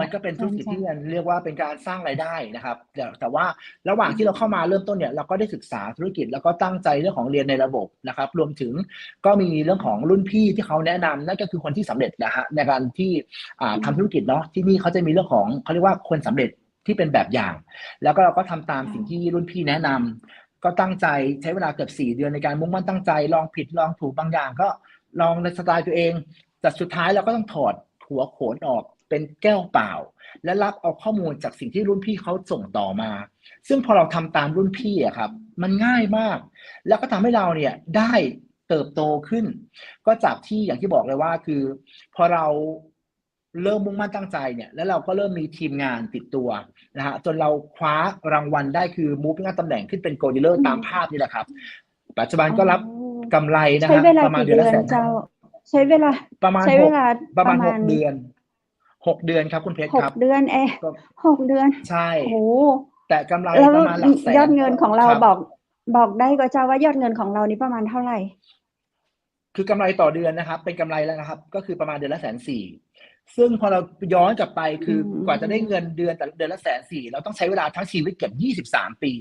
มันก็เป็นธุรกิจที่เรียกว่าเป็นการสร้างรายได้นะครับแต่ว่าระหว่างที่เราเข้ามาเริ่มต้นเนี่ยเราก็ได้ศึกษาธุรกิจแล้วก็ตั้งใจเรื่องของเรียนในระบบนะครับรวมถึงก็มีเรื่องของรุ่นพี่ที่เขาแนะนำนั่นก็คือคนที่สำเร็จนะฮะในการที่ทำธุรกิจเนาะที่นี่เขาจะมีเรื่องของเขาเรียกว่าคนสำเร็จที่เป็นแบบอย่างแล้วก็เราก็ทำตามสิ่งที่รุ่นพี่แนะนำก็ตั้งใจใช้เวลาเกือบ4 เดือนในการมุ่งมั่นตั้งใจลองผิดลองถูกบางอย่างก็ลองในสไตล์ตัวเองแต่สุดท้ายเราก็ต้องถอดหัวโขนออกเป็นแก้วเปล่าและรับเอาข้อมูลจากสิ่งที่รุ่นพี่เขาส่งต่อมาซึ่งพอเราทำตามรุ่นพี่อะครับมันง่ายมากแล้วก็ทำให้เราเนี่ยได้เติบโตขึ้นก็จากที่อย่างที่บอกเลยว่าคือพอเรา เริ่มมุ่งมั่นตั้งใจเนี่ยแล้วเราก็เริ่มมีทีมงานติดตัวนะฮะจนเราคว้ารางวัลได้คือ moving up ตำแหน่งขึ้นเป็นโกลดีลเลอร์ตามภาพนี่แหละครับปัจจุบันก็รับกำไรนะ ใช้ ฮะ เวลา ประมาณ กี่ เดือน เดื ละ อน แสน เจ้า ใช้เวลา ประมาณ ใช้เวลา ประมาณ ประมาณ 6 เดือน 6 เดือนครับคุณเพชร ห ค ก รับ เดือนเอง ก็ 6 เดือน ใช่ โอ้โห แต่กำไร แล้ว ประมาณหลักแสน ยอดเงินของเรา ครับ บอกได้ก็เจ้าว่ายอดเงินของเรานี่ประมาณเท่าไหร่ คือกำไรต่อเดือนนะครับ เป็นกำไรแล้วนะครับ ก็คือประมาณเดือนละ140,000ซึ่งพอเราย้อนกลับไปคืออ ม กว่าจะได้เงินเดือนแต่ละเดือนละ140,000เราต้องใช้เวลาทั้งชีวิตเกือบ23 ปี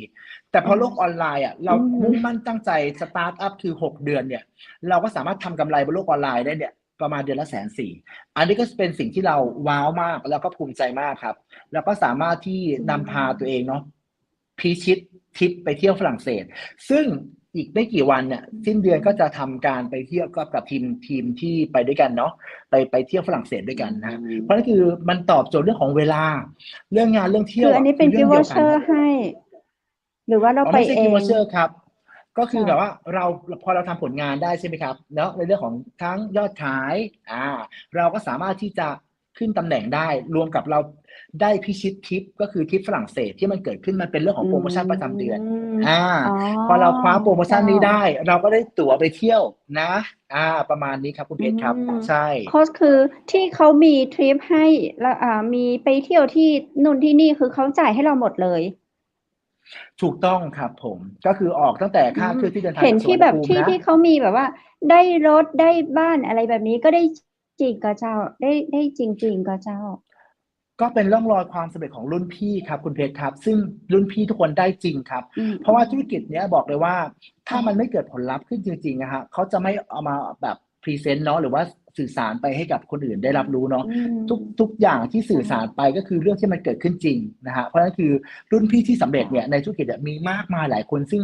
แต่พอโลกออนไลน์อ่ะเรามุ่งมั่นตั้งใจสตาร์ทอัพคือ6 เดือนเนี่ย เราก็สามารถทำกำไรบนโลกออนไลน์ได้เนี่ยประมาณเดือนละ140,000อันนี้ก็เป็นสิ่งที่เราว้าวมากแล้วก็ภูมิใจมากครับ แล้วก็สามารถที่นำพาตัวเองเนาะพิชิตทริปไปเที่ยวฝรั่งเศส ซึ่งอีกไม่กี่วันเนี่ยสิ้นเดือนก็จะทำการไปเที่ยวกับทีมที่ไปด้วยกันเนาะไปเที่ยวฝรั่งเศสด้วยกันนะฮะเพราะนั่นคือมันตอบโจทย์เรื่องของเวลาเรื่องงานเรื่องเที่ยว คืออันนี้เป็น คื กิฟต์ว รื่ อ ง เชอร์ให้ หรือว่าเราไป ไม่ใช่ เอ กิฟ ง ต์วอเชอร์ครับ ก็คือ ค่ะ แบบว่าเราพอเราทำผลงานได้ใช่ไหมครับเนาะในเรื่องของทั้งยอดขายเราก็สามารถที่จะขึ้นตำแหน่งได้รวมกับเราได้พิชิตทริปก็คือทริปฝรั่งเศสที่มันเกิดขึ้นมันเป็นเรื่องของโปรโมชั่นประจำเดือนพอเราคว้าโปรโมชั่นนี้ได้ เราก็ได้ตั๋วไปเที่ยวนะประมาณนี้ครับคุณเพชรครับ ใช่ โค้ชคือที่เขามีทริปให้แล้วมีไปเที่ยวที่นู่นที่นี่คือเขาจ่ายให้เราหมดเลย ถูกต้องครับผมก็คือออกตั้งแต่ค่าเครื่องที่เดินทาง เห็น จากสุว ที่ รรณ แบบ ภูมิ ที่ นะ ที่เขามีแบบว่า ได้รถได้บ้านอะไรแบบนี้ก็ได้จริงกับเจ้าได้จริงๆกับเจ้า ก็เป็นร่องรอยความสำเร็จของรุ่นพี่ครับคุณเพชรครับ ซึ่งรุ่นพี่ทุกคนได้จริงครับ เพราะว่าธุรกิจเนี้ยบอกเลยว่าถ้ามันไม่เกิดผลลัพธ์ขึ้นจริงๆนะฮะเขาจะไม่เอามาแบบพรีเซนต์เนาะหรือว่าสื่อสารไปให้กับคนอื่นได้รับรู้เนาะทุกอย่างที่สื่อสารไปก็คือเรื่องที่มันเกิดขึ้นจริงนะฮะเพราะฉะนั้นคือรุ่นพี่ที่สำเร็จเนี่ยในธุรกิจมีมากมายหลายคนซึ่ง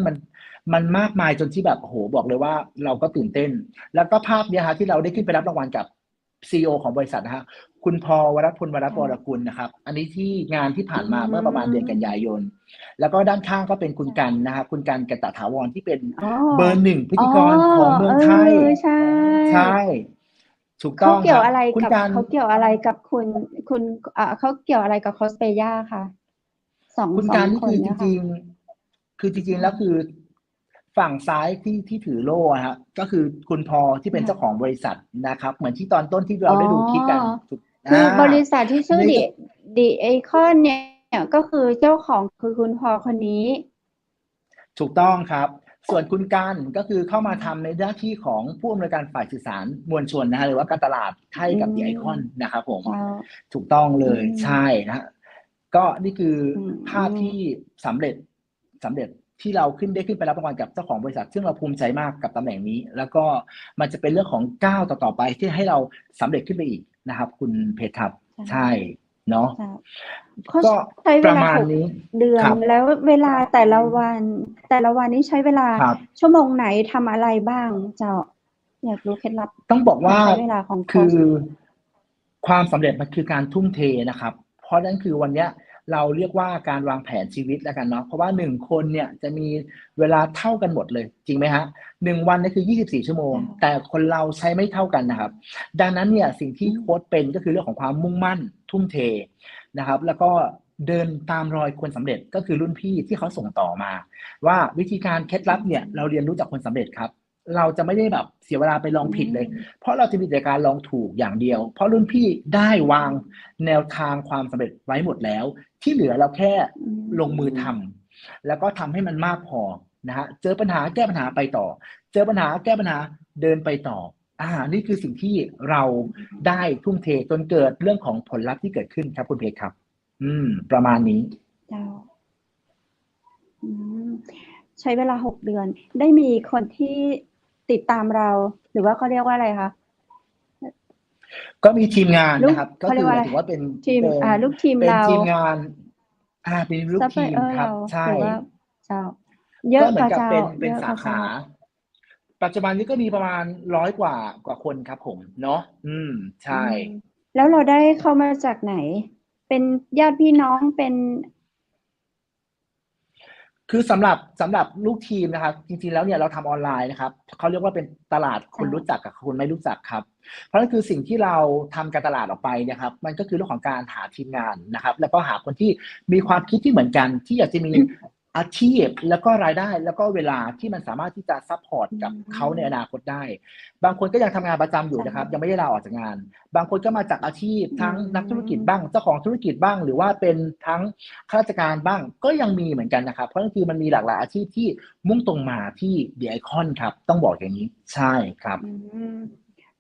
มันมากมายจนที่แบบโอ้โหบอกเลยว่าเราก็ตื่นเต้น แล้วก็ภาพเนี้ยฮะที่เราได้ขึ้นไปรับรางวัลกับ CEO ของบริษัทนะฮะคุณพวรพลวรวรกุลนะครับอันนี้ที่งานที่ผ่านมาเมื่อประมาณเดือนกันยายนแล้วก็ด้านข้างก็เป็นคุณกันนะครับคุณกันกตถาวรที่เป็นเบอร์ 1พิธีกรของเมืองไทย ใช่ ถูกต้ เขา อง เกี่ยวอะไร คุณ กับ กัน เขาเกี่ยวอะไรกับคุณเขาเกี่ยวอะไรกับคอสเปย่าค่ะสอง คุณการนี่ คน คือจ เนี่ย ริ ค่ะ งๆคือจริงๆแล้วคือฝั่งซ้ายที่ถือโล่ฮะก็คือคุณพอที่เป็นเจ้าของบริษัทนะครับ เหมือนที่ตอนต้นที่เราได้ดูคลิปกันถูก คือบริษัทที่ชื่อ นี่ ดีไอคอนเนี่ยก็คือเจ้าของคือคุณพอคนนี้ ถูกต้องครับ ส่วนคุณกันก็คือเข้ามาทำในหน้าที่ของผู้อำนวยการฝ่ายสื่อสารมวลชนนะฮะหรือว่าการตลาดให้กับดีไอคอนนะครับผม ถูกต้องเลยใช่นะฮะก็นี่คือภาพที่สำเร็จที่เราได้ขึ้นไปรับรางวัลกับเจ้าของบริษัท ซึ่งเราภูมิใจมากกับตำแหน่งนี้ แล้วก็มันจะเป็นเรื่องของก้าวต่อไปที่ให้เราสำเร็จขึ้นไปอีกนะครับ คุณเพชรครับใช่เนาะก็ ใช้เว ประ ลา มาณ 6 นี้ เดือน ครับ แล้วเวลาแต่ละวันนี้ใช้เวลา ครับ ชั่วโมงไหนทำอะไรบ้างเจ้าอยากรู้เคล็ดลับ ต้องบอกว่า ใช้เวลาของโค้ช คือความสำเร็จมันคือการทุ่มเทนะครับ เพราะนั้นคือวันเนี้ยเราเรียกว่าการวางแผนชีวิตแล้วกันเนาะเพราะว่า1คนเนี่ยจะมีเวลาเท่ากันหมดเลยจริงไหมฮะ1วันนี่คือ24ชั่วโมงแต่คนเราใช้ไม่เท่ากันนะครับดังนั้นเนี่ยสิ่งที่โค้ชเป็นก็คือเรื่องของความมุ่งมั่นทุ่มเทนะครับแล้วก็เดินตามรอยคนสำเร็จก็คือรุ่นพี่ที่เขาส่งต่อมา ว่าวิธีการเคล็ดลับเนี่ยเราเรียนรู้จากคนสำเร็จครับเราจะไม่ได้แบบเสียเวลาไปลองผิดเลย เพราะเราจะมีแต่การลองถูกอย่างเดียว เพราะรุ่นพี่ได้วางแนวทางความสำเร็จไว้หมดแล้ว ที่เหลือเราแค่ลงมือทำแล้วก็ทำให้มันมากพอนะฮะเจอปัญหาแก้ปัญหาไปต่อ เจอปัญหาแก้ปัญหาเดินไปต่อนี่คือสิ่งที่เราได้ทุ่มเทจนเกิดเรื่องของผลลัพธ์ที่เกิดขึ้นครับคุณเพชรครับประมาณนี้ ใช้เวลา6 เดือนได้มีคนที่ติดตามเราหรือว่าเขาเรียกว่าอะไรคะ ก็มีทีมงานนะครับ ก็คือหมายถึงว่าเป็น ทีมลูกทีม เป็น เรา ทีมงานเป็นลูกทีมครับใช่ เจ้าเยอะ ก็เหมือนกับ เจ้า เป็นสาขา ปัจจุบันนี้ก็มีประมาณ100 กว่าคนครับผมเนาะใช่ แล้วเราได้เข้ามาจากไหน เป็นญาติพี่น้องเป็น คือสำหรับลูกทีมนะครับจริงๆแล้วเนี่ยเราทำออนไลน์นะครับเขาเรียกว่าเป็นตลาดคน เจ้า รู้จักกับคนไม่รู้จักครับเพราะฉะนั้นคือสิ่งที่เราทำการตลาดออกไปนะครับมันก็คือเรื่องของการหาทีมงานนะครับแล้วก็หาคนที่มีความคิดที่เหมือนกันที่อยากจะมีอาชีพแล้วก็รายได้แล้วก็เวลาที่มันสามารถที่จะซัพพอร์ตกับเขาในอนาคตได้ บางคนก็ยังทำงานประจำอยู่นะครับยังไม่ได้ลาออกจากงาน บางคนก็มาจากอาชีพทั้งนักธุรกิจบ้างเจ้าของธุรกิจบ้างหรือว่าเป็นทั้งข้าราชการบ้างก็ยังมีเหมือนกันนะครับเพราะนั่นคือมันมีหลากหลายอาชีพที่มุ่งตรงมาที่ The Icon ครับต้องบอกอย่างนี้ใช่ครับ อืม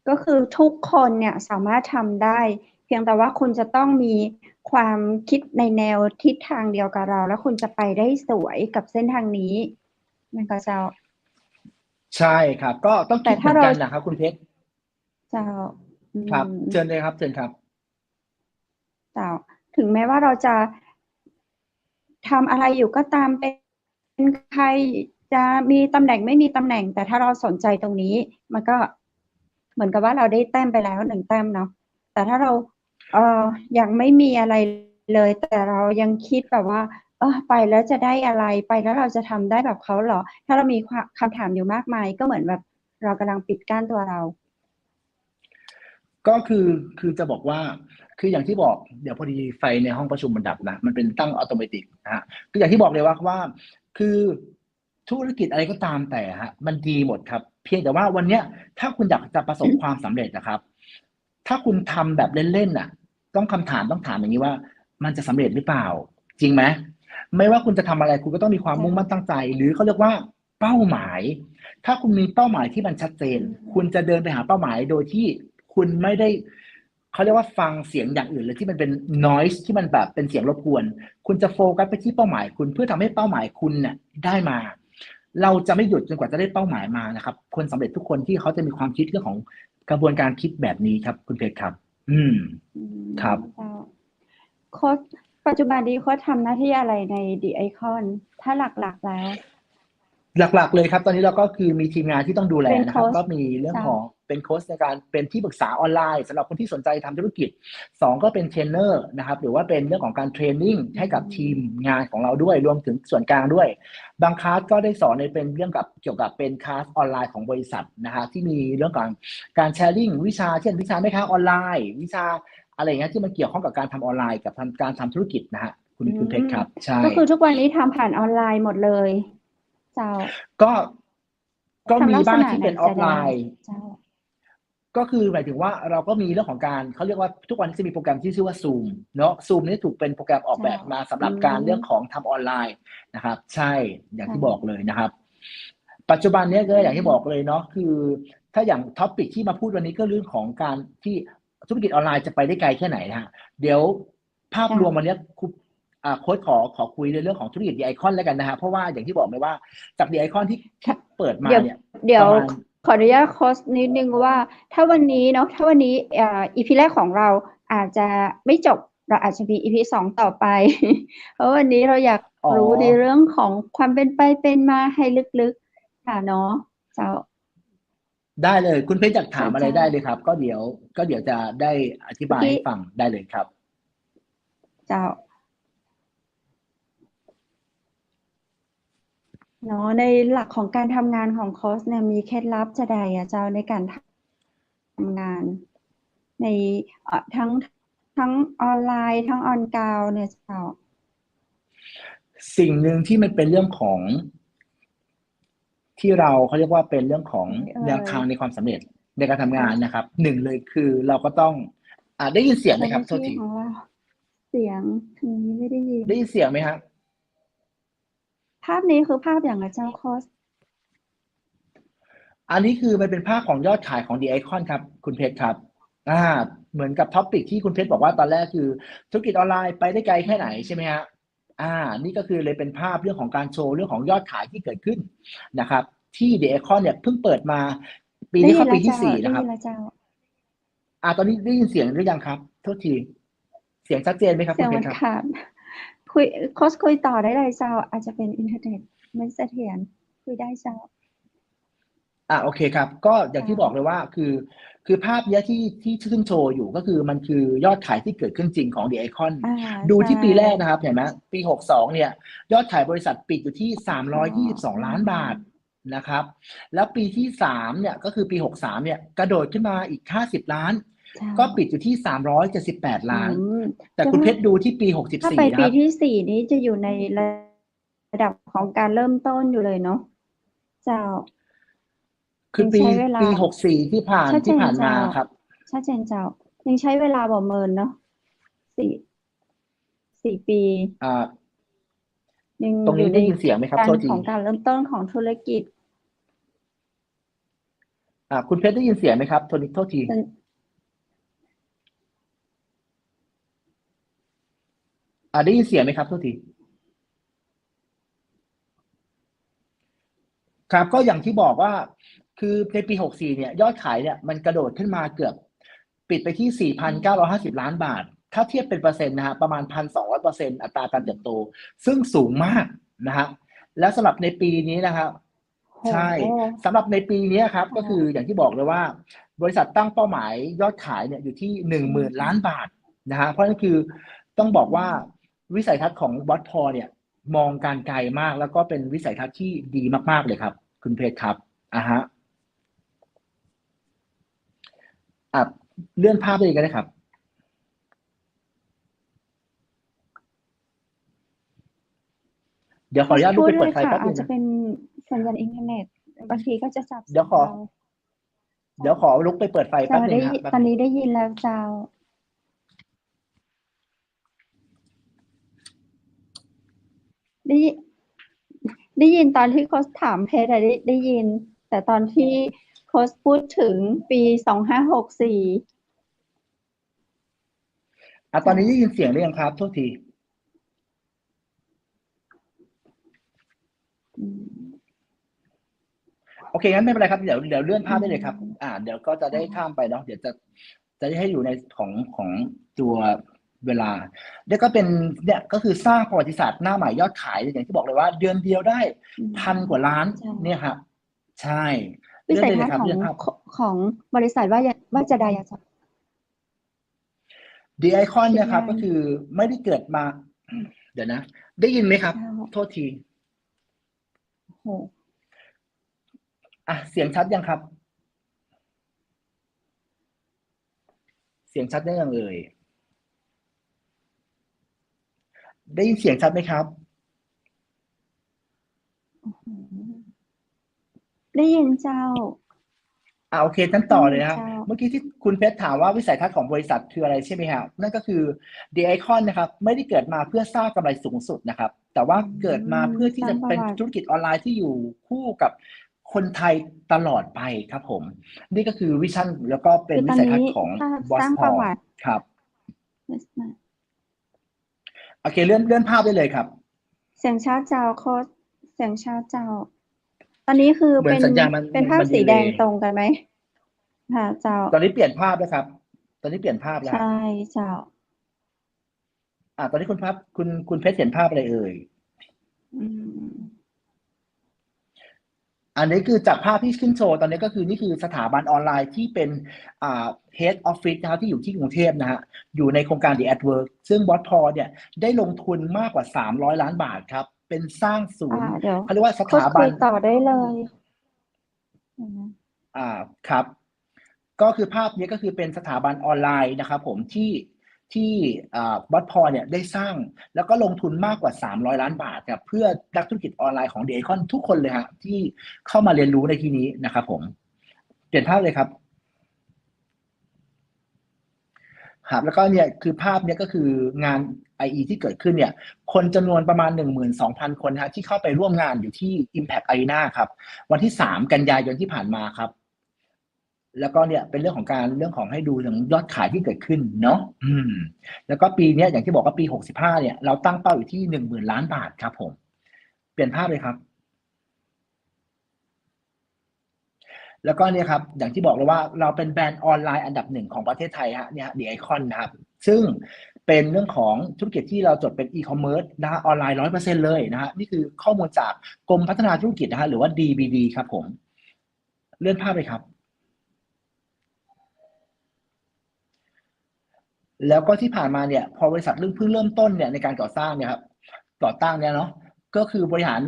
ก็คือทุกคนเนี่ยสามารถทำได้ เพียงแต่ว่าคุณจะต้องมีความคิดในแนวทิศทางเดียวกับเรา แล้วคุณจะไปได้สวยกับเส้นทางนี้มันก็จะ ใช่ครับ ก็ต้องคิดเหมือนกันนะครับคุณเพชร เจ้า ครับเชิญเลยครับเชิญครับ เจ้าถึงแม้ว่าเราจะทำอะไรอยู่ก็ตามเป็นใครจะมีตำแหน่งไม่มีตำแหน่ง แต่ถ้าเราสนใจตรงนี้ มันก็เหมือนกับว่าเราได้แต้มไปแล้ว1 แต้มเนาะแต่ถ้าเรายังไม่มีอะไรเลย แต่เรายังคิดแบบว่าไปแล้วจะได้อะไรไปแล้วเราจะทำได้แบบเขาเหรอ ถ้าเรามีคำถามอยู่มากมาย ก็เหมือนแบบเรากำลังปิดกั้นตัวเรา ก็คือจะบอกว่าคืออย่างที่บอกเดี๋ยวพอดีไฟในห้องประชุมมันดับนะมันเป็นตั้งอัตโนมัตินะฮะคืออย่างที่บอกเลยว่าคือธุรกิจอะไรก็ตามแต่ฮะมันดีหมดครับ เพียงแต่ว่าวันเนี้ยถ้าคุณอยากจะประสบความสำเร็จนะครับ ถ้าคุณทำแบบเล่นๆน่ะต้องถามอย่างนี้ว่า มันจะสำเร็จหรือเปล่า จริงไหมไม่ว่าคุณจะทำอะไรคุณก็ต้องมีความมุ่งมั่นตั้งใจ หรือเขาเรียกว่าเป้าหมาย ถ้าคุณมีเป้าหมายที่มันชัดเจน คุณจะเดินไปหาเป้าหมายโดยที่คุณไม่ได้เขาเรียกว่าฟังเสียงอย่างอื่นเลยที่มันเป็น noise ที่มันแบบเป็นเสียงรบกวน คุณจะโฟกัสไปที่เป้าหมายคุณเพื่อทำให้เป้าหมายคุณเนี่ยได้มา เราจะไม่หยุดจนกว่าจะได้เป้าหมายมานะครับคนสำเร็จทุกคนที่เขาจะมีความคิดเรื่องของกระบวนการคิดแบบนี้ครับคุณเพชรครับครับ โค้ชปัจจุบันนี้โค้ชทำหน้าที่อะไรใน The Icon ถ้าหลักๆแล้ว หลักๆเลยครับตอนนี้เราก็คือมีทีมงานที่ต้องดูแลนะครับ เป็นโค้ช ก็มีเรื่องของเป็นโค้ชในการเป็นที่ปรึกษาออนไลน์สำหรับคนที่สนใจทำธุรกิจ2ก็เป็นเทรนเนอร์นะครับหรือว่าเป็นเรื่องของการเทรนนิ่งให้กับทีมงานของเราด้วยรวมถึงส่วนกลางด้วยบางคลาสก็ได้สอนในเป็นเรื่องกับเกี่ยวกับเป็นคลาสออนไลน์ของบริษัทนะฮะที่มีเรื่องของการแชร์ลิงวิชาเช่นวิชาแม่ค้าออนไลน์วิชาอะไรอย่างเงี้ยที่มันเกี่ยวข้องกับการทำออนไลน์กับการทำธุรกิจนะฮะคุณเพชรครับใช่ ก็คือทุกวันนี้ทำผ่านออนไลน์หมดเลยเจ้า ก็มีบ้างที่เป็นออฟไลน์ เจ้า ก็คือหมายถึงว่าเราก็มีเรื่องของการเขาเรียกว่าทุกวันนี้จะมีโปรแกรมที่ชื่อว่า Zoom เนาะ Zoom นี่ถูกเป็นโปรแกรมออกแบบมาสำหรับการเรื่องของทำออนไลน์นะครับใช่อย่างที่บอกเลยนะครับ ปัจจุบันนี้ก็อย่างที่บอกเลยเนาะคือถ้าอย่างท็อปิกที่มาพูดวันนี้ก็เรื่องของการที่ธุรกิจออนไลน์จะไปได้ไกลแค่ไหนนะฮะเดี๋ยวภาพรวมวันนี้โค้ชขอคุยในเรื่องของธุรกิจ The Icon แล้วกันนะฮะเพราะว่าอย่างที่บอกเลยว่าจาก The Icon ที่เปิดมาเนี่ย เดี๋ยว ประมาณ ขออนุญาตโค้ชนิดนึงว่าถ้าวันนี้เนาะถ้าวันนี้EP แรกของเราอาจจะไม่จบเราอาจจะมี EP 2 ต่อไป เพราะวันนี้เราอยากรู้ในเรื่องของความเป็นไปเป็นมาให้ลึกๆค่ะเนาะเจ้า ได้เลยคุณเพชรอยากถามอะไรได้เลยครับ ก็เดี๋ยวจะได้อธิบายให้ฟังได้เลยครับ เจ้าเนาะในหลักของการทำงานของโค้ชเนี่ยมีเคล็ดลับจะใดอะเจ้าในการทำงานในทั้งออนไลน์ทั้งออนกราวด์เนี่ยเจ้า สิ่งหนึ่งที่มันเป็นเรื่องของที่เขาเรียกว่าเป็นเรื่องของแนวทางในความสำเร็จในการทำงานนะครับหนึ่งเลยคือเราก็ต้องได้ยินเสียงไหมครับโทษทีเสียงถึงนี้ไม่ได้ยิน ได้ยินเสียงไหมครับ ภาพนี้คือภาพอย่างไรเจ้าโค้ช อันนี้คือมันเป็นภาพของยอดขายของ The Icon ครับคุณเพชรครับเหมือนกับท็อปิกที่คุณเพชรบอกว่าตอนแรกคือธุรกิจออนไลน์ไปได้ไกลแค่ไหนใช่ไหมฮะนี่ก็คือเลยเป็นภาพเรื่องของการโชว์เรื่องของยอดขายที่เกิดขึ้นนะครับที่ The Icon เนี่ยเพิ่งเปิดมาปีนี้เข้าปีที่4นะครับตอนนี้ได้ยินเสียงหรือยังครับโทษทีเสียงชัดเจนไหมครับคุณเพชรครับโค้ชคุยต่อได้เลยเจ้าอาจจะเป็นอินเทอร์เน็ตไม่เสถียรคุยได้เจ้า โอเคครับ ก็อย่างที่บอกเลยว่าคือภาพเนี้ยที่ขึ้นโชว์อยู่ก็คือมันคือยอดขายที่เกิดขึ้นจริงของ The Icon ดูที่ปีแรกนะครับเห็นไหมปี62เนี่ยยอดขายบริษัทปิดอยู่ที่322ล้านบาทนะครับแล้วปีที่3เนี่ยก็คือปี63เนี่ยกระโดดขึ้นมาอีก50ล้านก็ปิดอยู่ที่378ล้านแต่คุณเพชรดูที่ปี64 ถ้าไป นะค ปี รับ ที่4นี้จะอยู่ในระดับของการเริ่มต้นอยู่เลยเนาะเจ้า คือปี64ที่ผ่านมาครับชัดเจนเจ้ายังใช้เวลาบ่เมินเนาะ4 ปียัง ตรงนี้ได้ยินเสียงไหมครับโทษทีของการเริ่มต้นของธุรกิจคุณเพชรได้ยินเสียงไหมครับโทษทีได้ยินเสียงไหมครับโทษทีครับก็อย่างที่บอกว่าคือในปี64เนี่ยยอดขายเนี่ยมันกระโดดขึ้นมาเกือบปิดไปที่ 4,950 ล้านบาทถ้าเทียบเป็นเปอร์เซ็นต์นะฮะประมาณ 1,200% อัตราการเติบโตซึ่งสูงมากนะฮะแล้วสำหรับในปีนี้นะครับใช่สำหรับในปีนี้ครับก็คืออย่างที่บอกเลยว่าบริษัทตั้งเป้าหมายยอดขายเนี่ยอยู่ที่ 10,000 ล้านบาทนะฮะเพราะนั่นคือต้องบอกว่าวิสัยทัศน์ของบอสพอเนี่ยมองการไกลมากแล้วก็เป็นวิสัยทัศน์ที่ดีมากๆเลยครับคุณเพชรครับฮะเลื่อนภาพไปอีกก็ได้ครับเดี๋ยวขออนุญาตลุกไปเปิดไฟแป๊บนึงอาจจะเป็นสัญญาณอินเทอร์เน็ตบางทีก็จะจับเดี๋ยวขอลุกไปเปิดไฟแป๊บนึงครับตอนนี้ได้ยินแล้วเจ้าได้ยินตอนที่โค้ชถามเพชรได้ยินแต่ตอนที่โค้ชพูดถึงปี2564ตอนนี้ได้ยินเสียงหรือยังครับโทษทีโอเคงั้นไม่เป็นไรครับเดี๋ยวเลื่อนภาพได้เลยครับเดี๋ยวก็จะได้ข้ามไปเนาะเดี๋ยวจะได้ให้อยู่ในของตัวเวลาแล้วก็เป็นเนี่ยก็คือสร้างประวัติศาสตร์หน้าใหม่ยอดขายอย่างที่บอกเลยว่าเดือนเดียวได้1,000 กว่าล้านเนี่ยครับใช่วิสัยทัศน์ของบริษัทว่าจะได้ยังThe Icon นะครับก็คือไม่ได้เกิดมาเดี๋ยวนะได้ยินไหมครับโทษทีเสียงชัดยังครับเสียงชัดได้ยังเอ่ยได้ยินเสียงชัดไหมครับได้ยินเจ้าโอเคงั้นต่อเลยนะครับเมื่อกี้ที่คุณเพชรถามว่าวิสัยทัศน์ของบริษัทคืออะไรใช่ไหมครับนั่นก็คือ The Icon นะครับไม่ได้เกิดมาเพื่อสร้างกำไรสูงสุดนะครับแต่ว่าเกิดมาเพื่อที่จะเป็นธุรกิจออนไลน์ที่อยู่คู่กับคนไทยตลอดไปครับผมนี่ก็คือวิชั่นแล้วก็เป็นวิสัยทัศน์ของบอสพอครับโอเคเลื่อนภาพได้เลยครับเสียงชาเจ้าโค้ชเสียงชาเจ้าตอนนี้คือเป็นภาพสีแดงตรงกันไหมค่ะเจ้าตอนนี้เปลี่ยนภาพแล้วครับตอนนี้เปลี่ยนภาพแล้วใช่เจ้าตอนนี้คุณเพชรเห็นภาพอะไรเอ่ยอันนี้คือจากภาพที่ขึ้นโชว์ตอนนี้ก็คือนี่คือสถาบันออนไลน์ที่เป็นhead office นะครับที่อยู่ที่กรุงเทพนะฮะอยู่ในโครงการ The Adwork ซึ่งบอสพอเนี่ยได้ลงทุนมากกว่า300 ล้านบาทครับเป็นสร้างศูนย์เขาเรียกว่าสถาบันต่อได้เลยครับก็คือภาพนี้ก็คือเป็นสถาบันออนไลน์นะครับผมที่บอสพอเนี่ยได้สร้างแล้วก็ลงทุนมากกว่า300 ล้านบาทครับเพื่อนักธุรกิจออนไลน์ของ The Icon ทุกคนเลยฮะที่เข้ามาเรียนรู้ในที่นี้นะครับผมเปลี่ยนภาพเลยครับแล้วก็เนี่ยคือภาพนี้ก็คืองาน IE ที่เกิดขึ้นเนี่ยคนจำนวนประมาณ 12,000 คนฮะที่เข้าไปร่วมงานอยู่ที่ Impact Arena ครับวันที่3 กันยายนที่ผ่านมาครับแล้วก็เนี่ยเป็นเรื่องของให้ดูถึงยอดขายที่เกิดขึ้นเนาะแล้วก็ปีนี้อย่างที่บอกว่าปี65เนี่ยเราตั้งเป้าอยู่ที่ 10,000 ล้านบาทครับผมเปลี่ยนภาพเลยครับแล้วก็เนี่ยครับอย่างที่บอกเลยว่าเราเป็นแบรนด์ออนไลน์อันดับ 1ของประเทศไทยฮะเนี่ย The Icon นะครับซึ่งเป็นเรื่องของธุรกิจที่เราจดเป็นอีคอมเมิร์ซนะฮะออนไลน์ 100% เลยนะฮะนี่คือข้อมูลจากกรมพัฒนาธุรกิจนะฮะหรือว่า DBD ครับผม เลื่อนภาพเลยครับ แล้วก็ที่ผ่านมาเนี่ยพอบริษัทเพิ่งเริ่มต้นเนี่ยในการก่อสร้างเนี่ยครับก่อตั้งเนี่ยเนาะก็คือบริหาร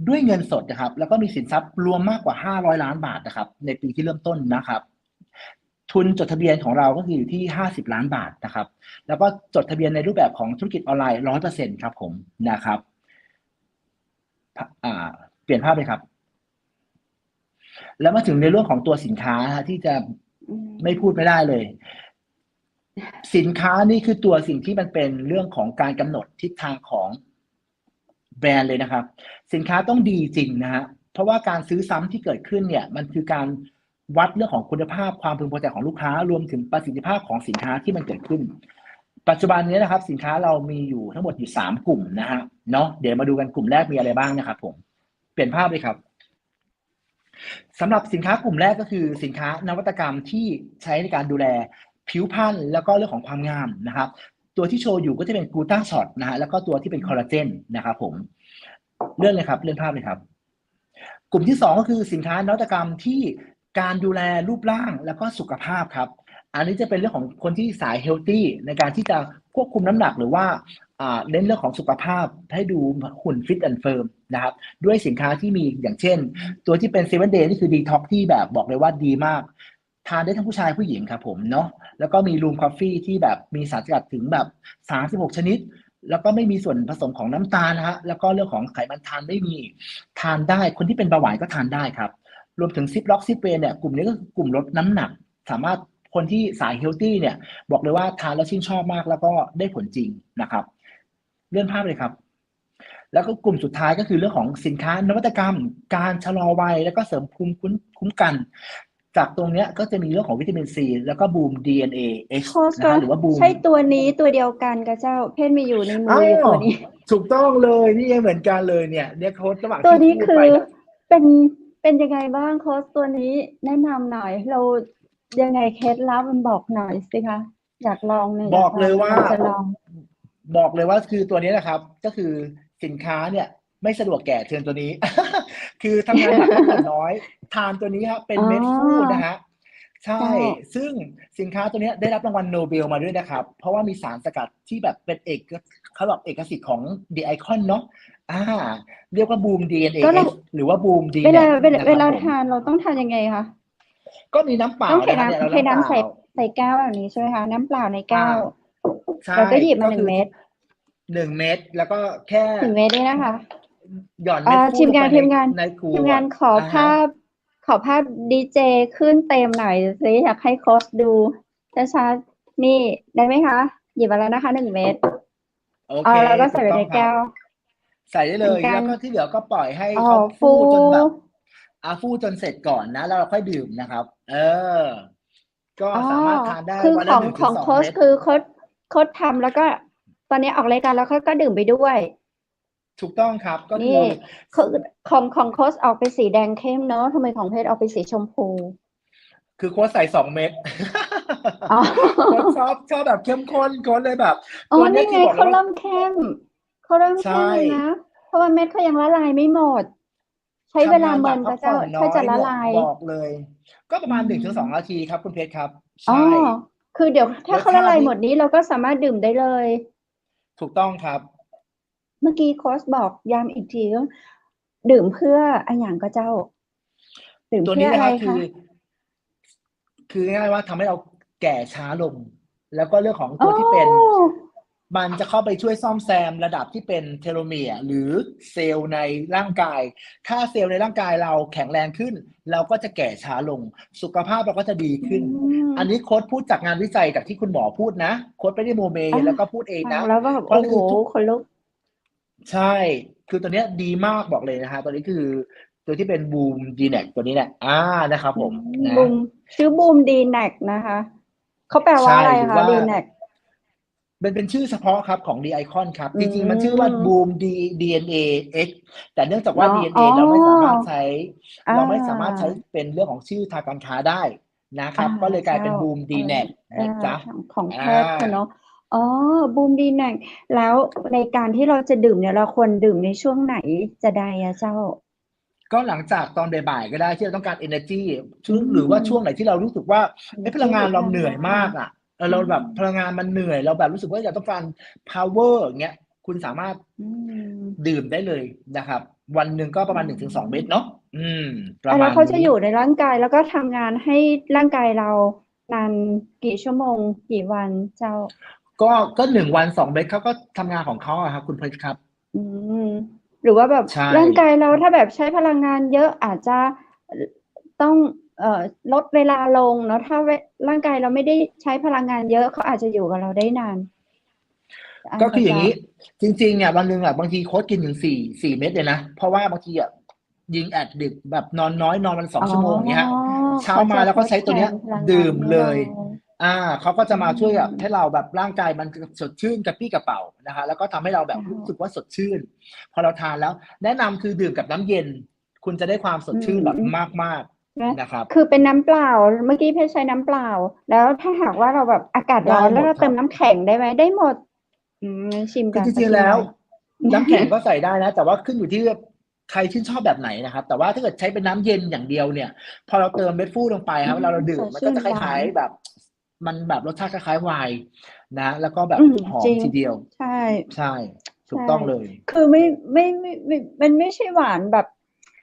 ด้วยเงินสดนะครับแล้วก็มีสินทรัพย์รวมมากกว่า500 ล้านบาทนะครับในปีที่เริ่มต้นนะครับทุนจดทะเบียนของเราก็คืออยู่ที่50 ล้านบาทนะครับแล้วก็จดทะเบียนในรูปแบบของธุรกิจออนไลน์ 100% ครับผมนะครับเปลี่ยนภาพเลยครับแล้วมาถึงในเรื่องของตัวสินค้าที่จะไม่พูดไม่ได้เลยสินค้านี่คือตัวสิ่งที่มันเป็นเรื่องของการกำหนดทิศทางของแบรนด์เลยนะครับสินค้าต้องดีจริงนะฮะเพราะว่าการซื้อซ้ำที่เกิดขึ้นเนี่ยมันคือการวัดเรื่องของคุณภาพความพึงพอใจของลูกค้ารวมถึงประสิทธิภาพของสินค้าที่มันเกิดขึ้นปัจจุบันนี้นะครับสินค้าเรามีอยู่ทั้งหมดอยู่3 กลุ่มนะฮะเนาะเดี๋ยวมาดูกันกลุ่มแรกมีอะไรบ้างนะครับผมเปลี่ยนภาพเลยครับสำหรับสินค้ากลุ่มแรกก็คือสินค้านวัตกรรมที่ใช้ในการดูแลผิวพรรณแล้วก็เรื่องของความงามนะครับตัวที่โชว์อยู่ก็จะเป็นกลูต้าช็อตนะฮะแล้วก็ตัวที่เป็นคอลลาเจนนะครับผมเลื่อนเลยครับเลื่อนภาพเลยครับกลุ่มที่2ก็คือสินค้านวัตกรรมที่การดูแลรูปร่างแล้วก็สุขภาพครับอันนี้จะเป็นเรื่องของคนที่สายเฮลตี้ในการที่จะควบคุมน้ำหนักหรือว่าเน้นเรื่องของสุขภาพให้ดูหุ่นฟิตแอนด์เฟิร์มนะครับด้วยสินค้าที่มีอย่างเช่นตัวที่เป็น7 Day นี่คือดีท็อกที่แบบบอกเลยว่าดีมากทานได้ทั้งผู้ชายผู้หญิงครับผมเนาะแล้วก็มีรูมคอฟฟี่ที่แบบมีสารสกัดถึงแบบ36 ชนิดแล้วก็ไม่มีส่วนผสมของน้ำตาลนะฮะแล้วก็เรื่องของไขมันทานไม่มีทานได้คนที่เป็นเบาหวานก็ทานได้ครับรวมถึงซิปล็อกซิปเวย์เนี่ยกลุ่มนี้ก็คือกลุ่มลดน้ำหนักสามารถคนที่สายเฮลตี้เนี่ยบอกเลยว่าทานแล้วชื่นชอบมากแล้วก็ได้ผลจริงนะครับเลื่อนภาพเลยครับแล้วก็กลุ่มสุดท้ายก็คือเรื่องของสินค้านวัตกรรมการชะลอวัยแล้วก็เสริมภูมิคุ้มกันจากตรงเนี้ยก็จะมีเรื่องของวิตามินซีแล้วก็บูม DNA-H นะคะหรือว่าบูมใช่ตัวนี้ตัวเดียวกันกับเจ้าเพศมีอยู่ในมืออยู่ตัวนี้ถูกต้องเลยนี่เหมือนกันเลยเนี่ยโค้ดระหว่างตัวนี้ ที่พูด คื ไป อ นะ เป็นยังไงบ้างโค้ชตัวนี้แนะนำหน่อยเรายังไงเคล็ดลับมันบอกหน่อยสิคะอยากลองเนี่ย บอกเลยว่า จะลอง บอกเลยว่าคือตัวนี้นะครับก็คือสินค้าเนี่ยไม่สะดวกแก่เชิญตัวนี้ คือทำงานหนักก็นน้อยทานตัวนี้ครับเป็นเม็ดฟูดนะฮะใช่ซึ่งสินค้าตัวนี้ได้รับรางวัลโนเบลมาด้วยนะครับเพราะว่ามีสารสกัดที่แบบเป็นเขาบอกเอกสิทธิ์ของ The Icon เนาะเรียกว่าบูม DNA หรือว่าบูม DNA เวลาทานเราต้องทานยังไงคะก็มีน้ำเปล่าต้องเทน้ำใส่แก้วแบบนี้ใช่ไหมคะน้ำเปล่าในแก้วเราก็หยิบมา1 เม็ด1 เม็ดแล้วก็แค่1 เม็ดนี่นะคะหย่อนเม็ดฟูลงไปในขวดทีมงานขอภาพดีเจขึ้นเต็มหน่อยสิอยากให้โค้ชดูช้าๆนี่ได้ไหมคะหยิบมาแล้วนะคะ1 เม็ดโอเคแล้วก็ใส่ในแก้วใส่ได้เลยแล้วก็ที่เหลือก็ปล่อยให้เขาฟูจนแบบฟูจนเสร็จก่อนนะแล้วเราค่อยดื่มนะครับก็สามารถทานได้วันละ1 ถึง 2 โค้ชคือโค้ชทำแล้วก็ตอนนี้ออกรายการแล้วก็ดื่มไปด้วยถูกต้องครับก็คือของโค้ชออกไปสีแดงเข้มเนาะทำไมของเพชรออกไปสีชมพูคือโค้ชใส่2 เม็ดโค้ชชอบแบบเข้มข้นโค้ชเลยแบบตัวนี้ไงเขาเริ่มเข้มนะเพราะว่าเม็ดเขายังละลายไม่หมดใช้เวลาเมินก็จะละลายบอกเลยก็ประมาณ 1-2 นาทีครับคุณเพชรครับใช่คือเดี๋ยวถ้าเขาละลายหมดนี้เราก็สามารถดื่มได้เลยถูกต้องครับเมื่อกี้โค้ชบอกย้ำอีกทีว่าดื่มเพื่ออะไรอย่างก็เจ้าดื่มเพื่ออะไรคะคือง่ายๆว่าทำให้เราแก่ช้าลงแล้วก็เรื่องของตัวที่เป็นมันจะเข้าไปช่วยซ่อมแซมระดับที่เป็นเทโลเมียร์หรือเซลล์ในร่างกายถ้าเซลล์ในร่างกายเราแข็งแรงขึ้นเราก็จะแก่ช้าลงสุขภาพเราก็จะดีขึ้นอันนี้โค้ชพูดจากงานวิจัยจากที่คุณหมอพูดนะโค้ชไม่ได้โมเมแล้วก็พูดเองนะแล้วก็โอ้โหคนลุกใช่คือตัวนี้ดีมากบอกเลยนะฮะตัวนี้คือตัวที่เป็นบูมดีแน็กตัวนี้แหละนะครับผมนะชื่อบูมดีแน็กนะคะเขาแปลว่าอะไรคะดีแน็กเป็นชื่อเฉพาะครับของ The Icon ครับจริงๆมันชื่อว่า Boom DNA-X แต่เนื่องจากว่า DNA เราไม่สามารถใช้เป็นเรื่องของชื่อทางการค้าได้นะครับก็เลยกลายเป็น Boom DNA นะจ๊ะของแพทย์เนาะบูมดีแน็กแล้วในการที่เราจะดื่มเนี่ยเราควรดื่มในช่วงไหนจะได้เจ้า ก็หลังจากตอนบ่ายๆก็ได้ที่เราต้องการ energy หรือว่าช่วงไหนที่เรารู้สึกว่าพลังงานเราเหนื่อยมากอ่ะเราแบบพลังงานมันเหนื่อยเราแบบรู้สึกว่าอยากต้องการ power อย่างเงี้ยคุณสามารถดื่มได้เลยนะครับ วันหนึ่งก็ประมาณ 1-2 เม็ดเนาะประมาณแล้วเขาจะนี้อยู่ในร่างกายแล้วก็ทำงานให้ร่างกายเรานานกี่ชั่วโมงกี่วันเจ้า ก็1 วัน 2 เม็ดเขาก็ทำงานของเขาอะครับคุณเพชรครับ หรือว่าแบบ ใช่ ร่างกายเราถ้าแบบใช้พลังงานเยอะอาจจะต้องลดเวลาลงเนาะถ้าร่างกายเราไม่ได้ใช้พลังงานเยอะเขาอาจจะอยู่กับเราได้นาน ก็คืออย่างนี้จริงๆเนี่ยวันหนึ่งอ่ะบางทีโค้ชกินถึง4 เม็ดเลยนะเพราะว่าบางทีอ่ะยิงแอดดึกแบบนอนน้อยนอนวัน2 ชั่วโมงอย่างเงี้ยฮะเช้ามาแล้วก็ใช้ตัวเนี้ยดื่มเลยเขาก็จะมาช่วยแบบให้เราแบบร่างกายมันสดชื่นกระปรี้กระเป๋านะคะแล้วก็ทำให้เราแบบรู้สึกว่าสดชื่นพอเราทานแล้วแนะนำคือดื่มกับน้ำเย็นคุณจะได้ความสดชื่นแบบมากๆนะครับคือเป็นน้ำเปล่าเมื่อกี้เพชรใช้น้ำเปล่าแล้วถ้าหากว่าเราแบบอากาศร้อนแล้วเราเติมน้ำแข็งได้ไหมได้หมดชิมกันจริงๆแล้วน้ำแข็งก็ใส่ได้นะแต่ว่าขึ้นอยู่ที่ใครชื่นชอบแบบไหนนะครับแต่ว่าถ้าเกิดใช้เป็นน้ำเย็นอย่างเดียวเนี่ยพอเราเติมเม็ดฟูลงไปครับเวลาเราดื่มมันก็จะคล้ายๆแบบมันแบบรสชาติคล้ายๆไวน์นะแล้วก็แบบหอมทีเดียวใช่ถูกต้องเลยคือไม่มันไม่ใช่หวานแบบ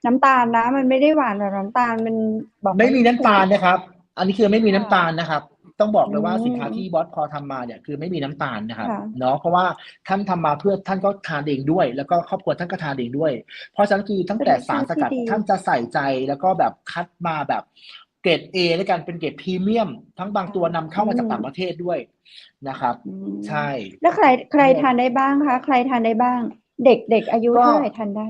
น้ำตาลนะมันไม่ได้หวานแบบน้ำตาลมันบอกไม่มีน้ำตาลนะครับอันนี้คือไม่มีน้ำตาลนะครับต้องบอกเลยว่าสินค้าที่บอสพอทำมาเนี่ยคือไม่มีน้ำตาลนะครับเนาะเพราะว่าท่านทำมาเพื่อท่านก็ทานเองด้วยแล้วก็ครอบครัวท่านก็ทานเองด้วยเพราะฉะนั้นคือตั้งแต่สารสกัดท่านจะใส่ใจแล้วก็แบบคัดมาแบบเกรด A ด้วยกันเป็นเกรดพรีเมียมทั้งบางตัวนำเข้ามาจากต่างประเทศด้วยนะครับใช่แล้วใครทานได้บ้างคะใครทานได้บ้างเด็กอายุเท่าไหร่ทานได้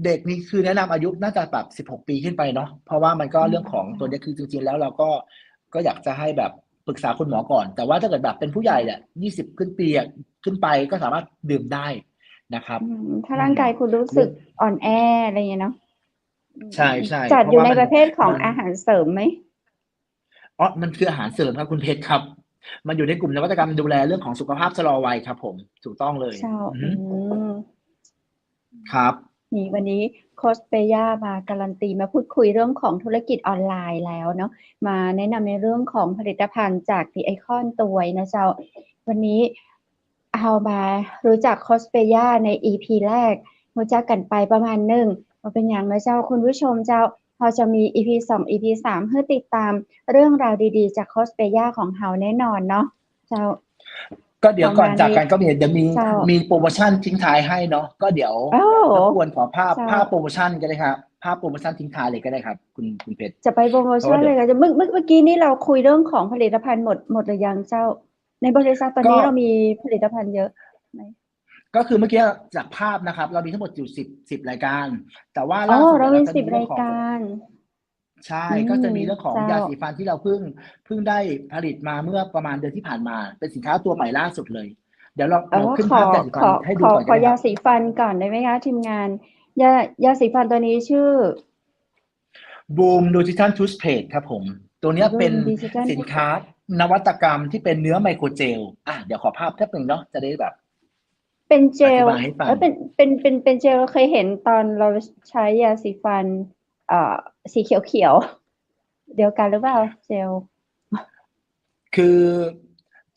เด็กนี่คือแนะนำอายุน่าจะแบบ16 ปีขึ้นไปเนาะเพราะว่ามันก็เรื่องของตัวนี้คือจริงๆแล้วเราก็อยากจะให้แบบปรึกษาคุณหมอก่อนแต่ว่าถ้าเกิดแบบเป็นผู้ใหญ่เนี่ย20 ขึ้นปีขึ้นไปก็สามารถดื่มได้นะครับถ้าร่างกายคุณรู้สึกอ่อนแออะไรอย่างเงี้ยเนาะใช่ใช่จัดอยู่ในประเภทของอาหารเสริมไหมมันคืออาหารเสริมครับคุณเพชรครับมันอยู่ในกลุ่มนวัตกรรมดูแลเรื่องของสุขภาพชะลอวัยครับผมถูกต้องเลยครับนี่วันนี้โค้ชเปย่ามาการันตีมาพูดคุยเรื่องของธุรกิจออนไลน์แล้วเนาะมาแนะนำในเรื่องของผลิตภัณฑ์จากThe Icon ตัวนะเจ้าวันนี้เอามารู้จักโค้ชเปย่าใน EP แรกรู้จักกันไปประมาณนึงมาเป็นอย่างนะเจ้าคุณผู้ชมเจ้าพอจะมี EP 2 EP 3เพื่อติดตามเรื่องราวดีๆจากโค้ชเปย่าของเฮาแน่นอนเนาะเจ้าก็เดี๋ยวก่อนจากกันก็เดี๋ยวมีโปรโมชั่นทิ้งท้ายให้เนาะก็เดี๋ยวรบกวนขอภาพโปรโมชั่นก็ได้ครับภาพโปรโมชั่นทิ้งท้ายเลยก็ได้ครับคุณเพชรจะไปโปรโมชั่นเลยค่ะเมื่อกี้นี้เราคุยเรื่องของผลิตภัณฑ์หมดหรือยังเจ้าในบริษัทตอนนี้เรามีผลิตภัณฑ์เยอะไหมก็คือเมื่อกี้จากภาพนะครับเรามีทั้งหมดอยู่10 รายการแต่ว่าล่าสุดเรามี10 รายการใช่ก็จะมีเรื่องของยาสีฟันที่เราเพิ่งได้ผลิตมาเมื่อประมาณเดือนที่ผ่านมาเป็นสินค้าตัวใหม่ล่าสุดเลยเดี๋ยวเราขึ้นภาพยาสีฟันให้ดูก่อนขอยาสีฟันก่อนได้ไหมคะทีมงานยาสีฟันตัวนี้ชื่อ Boom Nutrition Toothpaste ครับผมตัวนี้เป็นสินค้านวัตกรรมที่เป็นเนื้อไมโครเจลเดี๋ยวขอภาพแป๊บนึงเนาะจะได้แบบเป็นเจลเป็นเจลเราเคยเห็นตอนเราใช้ยาสีฟันสีเขียวเดียวกันหรือเปล่าเจลคือ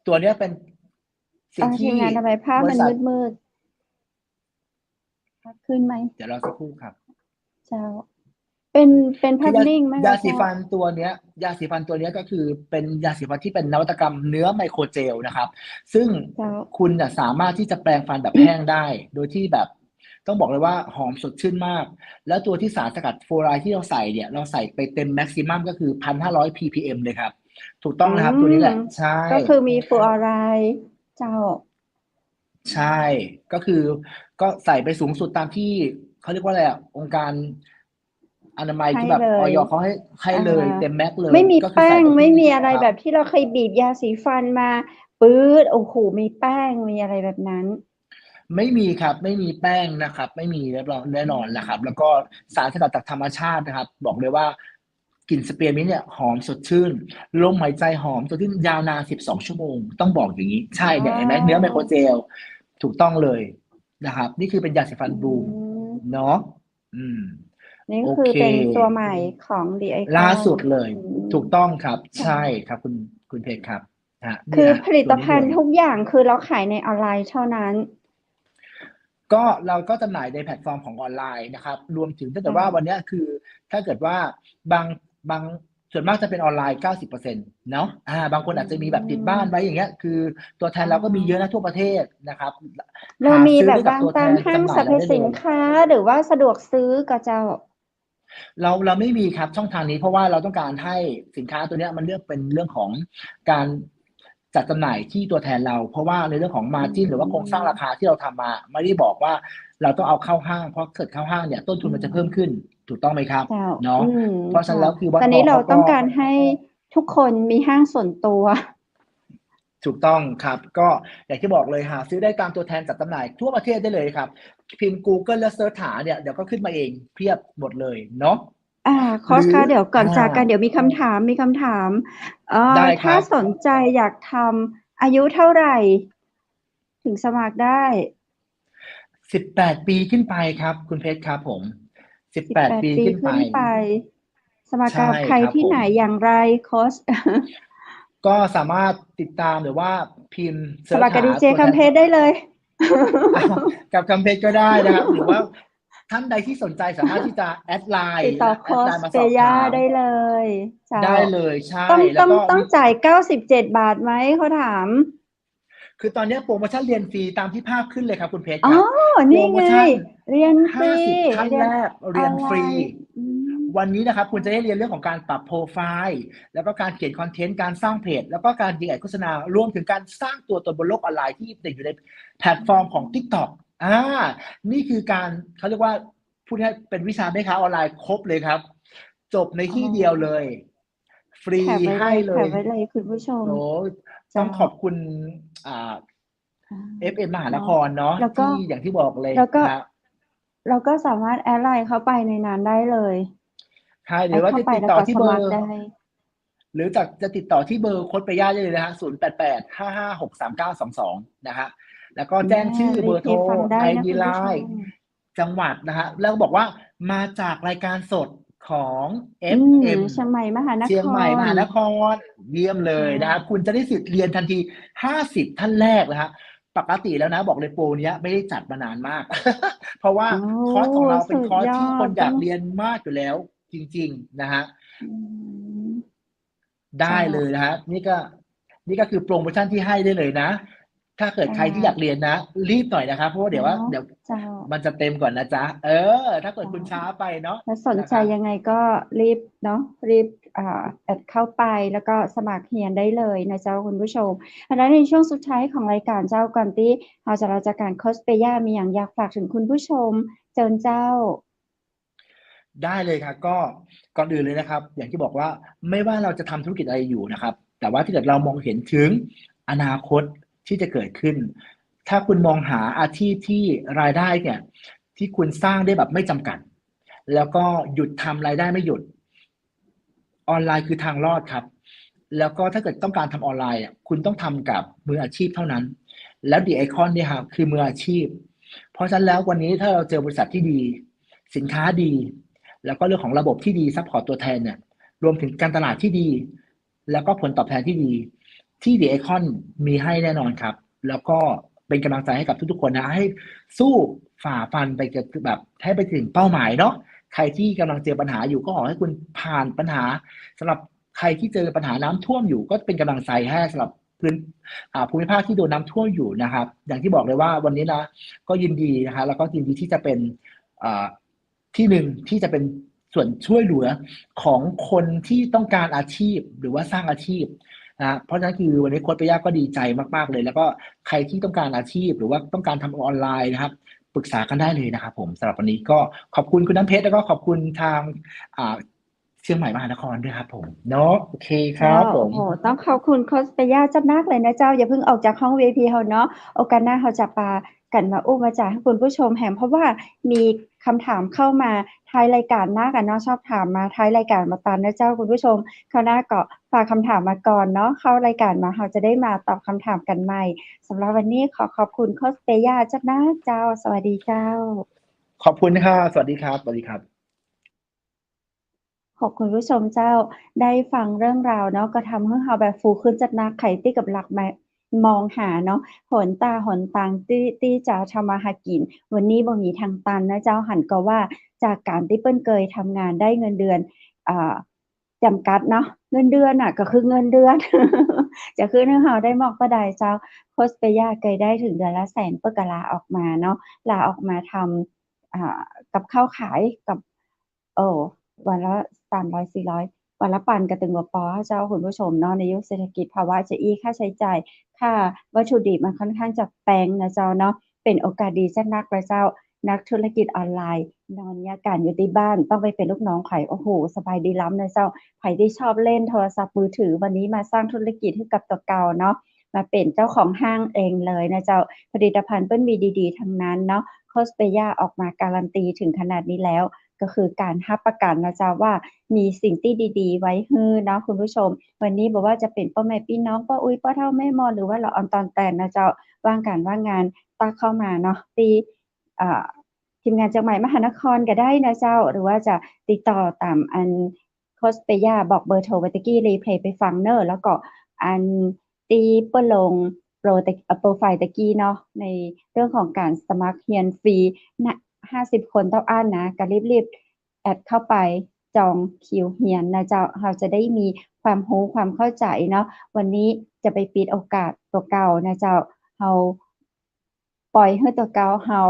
ตัวนี้เป็นสิ่งที่งานทำไมภาพมันมืดขึ้นไหมเดี๋ยวเราสักครู่ครับเจ้าเป็นภาพนิ่งไหมยาสีฟันตัวเนี้ยก็คือเป็นยาสีฟันที่เป็นนวัตกรรมเนื้อไมโครเจลนะครับซึ่งคุณสามารถที่จะแปรงฟันแบบแห้งได้โดยที่แบบต้องบอกเลยว่าหอมสดชื่นมากแล้วตัวที่สารสกัดฟลูออไรด์ที่เราใส่เนี่ยเราใส่ไปเต็มแม็กซิมัมก็คือ 1,500 ppm เลยครับถูกต้องนะครับตัวนี้แหละใช่ก็คือมีฟลูออไรด์เจ้าใช่ก็คือก็ใส่ไปสูงสุดตามที่เขาเรียกว่าอะไรองค์การอนามัยที่แบบอย.เขาให้เลยเต็มแม็กเลยไม่มีแป้งไม่มีอะไรแบบที่เราเคยบีบยาสีฟันมาปื๊ดโอ้โหมีแป้งมีอะไรแบบนั้นไม่มีครับไม่มีแป้งนะครับไม่มีแน่นอนนะครับแล้วก็สารสกัดจากธรรมชาตินะครับบอกเลยว่ากลิ่นสเปียร์มินต์เนี่ยหอมสดชื่นลมหายใจหอมสดชื่นยาวนาน12 ชั่วโมงต้องบอกอย่างนี้ใช่เนี่ยเห็นไหมเนื้อไมโครเจลถูกต้องเลยนะครับนี่คือเป็นยาสีฟันบูมเนาะ นี่โอคือเค เป็นตัวใหม่ของ The ล่า Icon สุดเลย อืม ถูกต้องครับ ใช่ ใช่ครับคุณเพชรครับนี่ คือ นะ ผลิ ตั ต วนี้ ภั เล ณฑ์ ย ทุกอย่างคือเราขายในออนไลน์เท่านั้น ก็เราก็จำหน่ายในแพลตฟอร์มของออนไลน์นะครับ รวมถึงถ้าเกิดว่า ค่ะ วันเนี้ยคือถ้าเกิดว่าบางส่วนมากจะเป็นออนไลน์ 90%เนาะบางคนอาจจะมีแบบติดบ้านไว้อย่างเงี้ย คือตัวแทนเราก็มีเยอะนะทั่วประเทศนะครับ เรา หา มี ซื้อ แบ ได้ บ กับ วาง ตัว ตา แท ม น ห้าง จำหน่า สร ย ร เรา พ ได้ สิ เล น ย ค้า หรือว่าสะดวกซื้อก็เจ้า เราไม่มีครับช่องทางนี้ เพราะว่าเราต้องการให้สินค้าตัวเนี้ยมันเลือกเป็นเรื่องของการจัดจำหน่ายที่ตัวแทนเรา เพราะว่าในเรื่องของ margin หรือว่าโครงสร้างราคาที่เราทำมา ไม่ได้บอกว่าเราต้องเอาเข้าห้าง เพราะเกิดเข้าห้างเนี่ยต้นทุนมันจะเพิ่มขึ้น ถูกต้องไหมครับ เจ้า เนาะ เพราะฉะนั้น เจ้า แล้วคือวัด ตอน ท นี้ อง เรา เขา ต้ ก็ องการให้ทุกคนมีห้างส่วนตัว ถูกต้องครับ ก็อย่างที่บอกเลยหาซื้อได้ตามตัวแทนจัดจำหน่ายทั่วประเทศได้เลยครับ พิมพ์ Google แล้วเซิร์ชหาเนี่ยเดี๋ยวก็ขึ้นมาเองเพียบหมดเลยเนาะ คอ ห ส รือ คะ เดี๋ยวก่อนจากกัน า เดี๋ยวมีคำถาม ได้ค ถ้า รับ สนใจอยากทำอายุเท่าไหร่ ถึงสมัครได้ 18 ปีขึ้นไปครับคุณเพชรครับผม 18 18 ปี ปี ขึ้น ข ไป ึ้นไป สมัคร ใช่ กับใคร ครับ ที่ ผ ไหน ม อย่างไร คอส ก็สามารถติดตามหรือว่าพิมพ์เซิ ส ร์ช มัครกับ หา ดีเจ ตัว คั แท ม น เพชรได้เลย อ้าว กับคัมเพชรก็ได้นะครับ หรือว่าท่านใดที่สนใจสามารถที่จะแอดไล ติด น์ ต่อ แอ ค ด อ ไล ส น์มา เป สอบ ย่า ถาม ได้เลย เจ้า ได้เลย ใช่ ต้อง แล้วก็ ต้องจ่าย 97 บาทไหม เขาถาม คือตอนเนี้ยโพรโมชันเรียนฟรีตามที่ภาพขึ้นเลยครับคุณเพชร อ๋ ค อ รับ โป นี ร่ โม ไง ชัน เรียนฟรี 50 ท่าน เรีย แร น ก อ เรี อย น น ไล ฟรี น์ วันนี้นะครับคุณจะได้เรียนเรื่องของการปรับโพรไฟล์ แล้วก็การเขียนคอนเทนต์ การสร้างเพจ แล้วก็การยิงแอดโฆษณา รวมถึงการสร้างตัวตนบนโลกออนไลน์ที่ติดอยู่ในแพลตฟอร์มของ TikTok นี่คือการเขาเรียกว่าพูดง่ายๆเป็นวิชาแม่ค้าออนไลน์ครบเลยครับ จบใน อ๋ ที่เดียวเล อ ย ฟรี แคปไว้ ให้ เลย เล แคป ย ไว้เลยคุณผู้ชม โอ้โฮ เจ ต้ ้ อง า ขอบคุณ อ่า FM มหาน เนาะ ครเนาะ แล้ว ท ก็ ี่อย่างที่บอกเลย แล้วก็ ครับ เราก็สามารถแอดไลน์เข้าไปในนั้นได้เลย ใช่ ห แอ รือ ด ว่า เข้า จะ ไป ติด แล้ว ต่อ ก็ ที่ ส เบอ มัคร ร์ ได้ หรือจะติดต่อที่เบอร์โค้ชเปย่าได้เลยนะครับ 0855563922 นะครับ แล้วก็แจ้งชื่อ รี เบอร์ เพ โทร ย์ฟังได้นะ ID คุณผู้ช LINE ม จังหวัดนะครับ แล้วก็บอกว่ามาจากรายการสดของ อืม FM เชียงใหม่มหาน เชียง ค ใหม่มหาร นคร เยี่ยมเล ใช่ ยนะครับ คุณจะได้สิทธิ์เรียนทันที 50 ท่านแรกนะครับ ปกติแล้วนะบอกเลยโปรเนี้ยไม่ได้จัดมานานมาก เพราะว่า โอ้ คอร์สของเราเป็ สุ น ด คอร์ส ย ที่ อ คน ด อยาก ต้อง เรียนมากอยู่แล้วจริง ๆ นะครับ อืม ได้ เจ้า เลยนะครับ นี่ก็คือโพรโมชันที่ให้ได้เลยนะ ถ้าเกิด ค่ ใครที่อยา ะ กเรียนนะ รีบหน่อยนะครับ เพราะว่าเดี๋ยว เนาะ เดี๋ยว เจ้า มันจะเต็มก่อนนะจ๊ะ ถ้าเกิด เจ้า คุณช้าไปเนาะ ถ้าสน นะ ใจ ครับ ยังไงก็รีบเนาะ รีบ แอดเข้าไป แล้วก็สมัครเรียนได้เลยนะเจ้าคุณผู้ชม แล้วในช่วงสุดท้ายของรายการเจ้า ก่อนที่เราจะลาจากกัน โคชเปย่ามีหยังอยากฝากถึงคุณผู้ชม เชิญเจ้า ได้เลยครับ ก็ก่อนอื่นเลยนะครับ อย่างที่บอกว่าไม่ว่าเราจะทำธุรกิจอะไรอยู่นะครับ แต่ว่าถ้าเกิดเรามองเห็นถึงอนาคตที่จะเกิดขึ้น ถ้าคุณมองหาอาชีพที่รายได้เนี่ย ที่คุณสร้างได้แบบไม่จำกัด แล้วก็หยุดทำรายได้ไม่หยุด ออนไลน์คือทางรอดครับ แล้วก็ถ้าเกิดต้องการทำออนไลน์อะคุณต้องทำกับมืออาชีพเท่านั้น แล้ว The Icon เนี่ยครับคือมืออาชีพ เพราะฉะนั้นแล้ววันนี้ถ้าเราเจอบริษัทที่ดี สินค้าดี แล้วก็เรื่องของระบบที่ดีซัพพอร์ตตัวแทนเนี่ย รวมถึงการตลาดที่ดี แล้วก็ผลตอบแทนที่ดี ที่ The Icon มีให้แน่นอนครับ แล้วก็เป็นกำลังใจให้กับทุกๆคนนะให้สู้ฝ่าฟันไปกับแบบให้ไปถึงเป้าหมายเนาะ ใครที่กำลังเจอปัญหาอยู่ก็ขอให้คุณผ่านปัญหาสำหรับใครที่เจอปัญหาน้ำท่วมอยู่ ก็เป็นกำลังใจให้สำหรับภูมิภาคที่โดนน้ำท่วมอยู่นะครับ อย่างที่บอกเลยว่าวันนี้นะก็ยินดีนะคะแล้วก็ยินดีที่จะเป็นที่หนึ่งที่จะเป็นส่วนช่วยเหลือของคนที่ต้องการอาชีพหรือว่าสร้างอาชีพนะเพราะฉะนั้นคือวันนี้โค้ชเปย่าก็ดีใจมากๆเลย แล้วก็ใครที่ต้องการอาชีพหรือว่าต้องการทำออนไลน์นะครับ ปรึกษากันได้เลยนะครับผมสำหรับวันนี้ก็ขอบคุณคุณน้ำเพชรแล้วก็ขอบคุณทางเชียงใหม่มหานครด้วยครับผมเนาะโอเคครับผ โอ้ ม โห ต้องขอบคุณโคชเปย่าจัดนักเลยนะเจ้า อย่าเพิ่งออกจากห้อง VIP เราเนาะ โอกาสหน้าเราจะปากันมาอู้มาจ่าให้คุณผู้ชมแหมเพราะว่ามีคำถามเข้ามาท้ายรายการหน้ากันเนาะชอบถามมาท้ายรายการมาตามนะเจ้าคุณผู้ชมคราวหน้าก็ฝากคำถามมาก่อนเนาะเข้ารายการมาเราจะได้มาตอบคำถามกันใหม่สำหรับวันนี้ขอบคุณโคชเปย่าจัดนักเจ้า สวัสดีเจ้า ขอบคุณนะครับสวัสดีครับสวัสดีครับ ขอบคุณผู้ชมเจ้าได้ฟังเรื่องราวเนาะก็ทำให้เราแบบฟูขึ้นจากนักไข่ที่กับหลักมามองหาเนาะหนทางที่จะทำมาหากินวันนี้บ่มีทางตันนะเจ้าหันก็ว่าจากการที่เปิ้นเคยทำงานได้เงินเดือนจำกัดเนาะเงินเดือนน่ะก็คือเงินเดือน จะขึ้นให้เราได้มากบ่ได้เจ้าโคชเปย่าเคยได้ถึงเดือนละแสนเปิ้นก็ลาออกมาเนาะลาออกมาทำกับข้าวขายกับวันละ300-400วันละปันก็ตึงว่าพอเจ้าคุณผู้ชมเนาะในยุคเศรษฐกิจภาวะจะค่าใช้จ่ายค่าวัตถุดิบมันค่อนข้างจะแพงนะเจ้าเนาะเป็นโอกาสดีจักนักเจ้านักธุรกิจออนไลน์นอนยาการอยู่ที่บ้านต้องไปเป็นลูกน้องไผโอ้โหสบายดีล้ำนะเจ้าไผที่ชอบเล่นโทรศัพท์มือถือวันนี้มาสร้างธุรกิจให้กับตัวเก่าเนาะมาเป็นเจ้าของห้างเองเลยนะเจ้าผลิตภัณฑ์เปิ้นมีดีๆทั้งนั้นเนาะโคชเปย่าออกมาการันตีถึงขนาดนี้แล้วก็คือการรับประกันนะเจ้าว่ามีสิ่งที่ดีๆไว้ให้เนาะคุณผู้ชมวันนี้บ่ว่าจะเป็นพ่อแม่พี่น้องป้าอุ้ยป้าเฒ่าแม่มอนหรือว่าละออนตอนแตนนะเจ้าว่างการว่างงานตักเข้ามาเนาะที่ทีมงานจากใหม่มหานครก็ได้นะเจ้าหรือว่าจะติดต่อตามอันโคชเปย่าบอกเบอร์โทรไว้ตะกี้รีเพลย์ไปฟังเน้อแล้วก็อันที่เปิ้นลงโปรไฟล์ตะกี้เนาะในเรื่องของการสมัครเรียนฟรีนะ50 คนต่ออันนะก็รีบๆแอดเข้าไปจองคิวเรียนนะเจ้าเราจะได้มีความรู้ความเข้าใจเนาะวันนี้จะไปปิดโอกาสตัวเก่านะเจ้าเราปล่อยให้ตัวเก่าเรา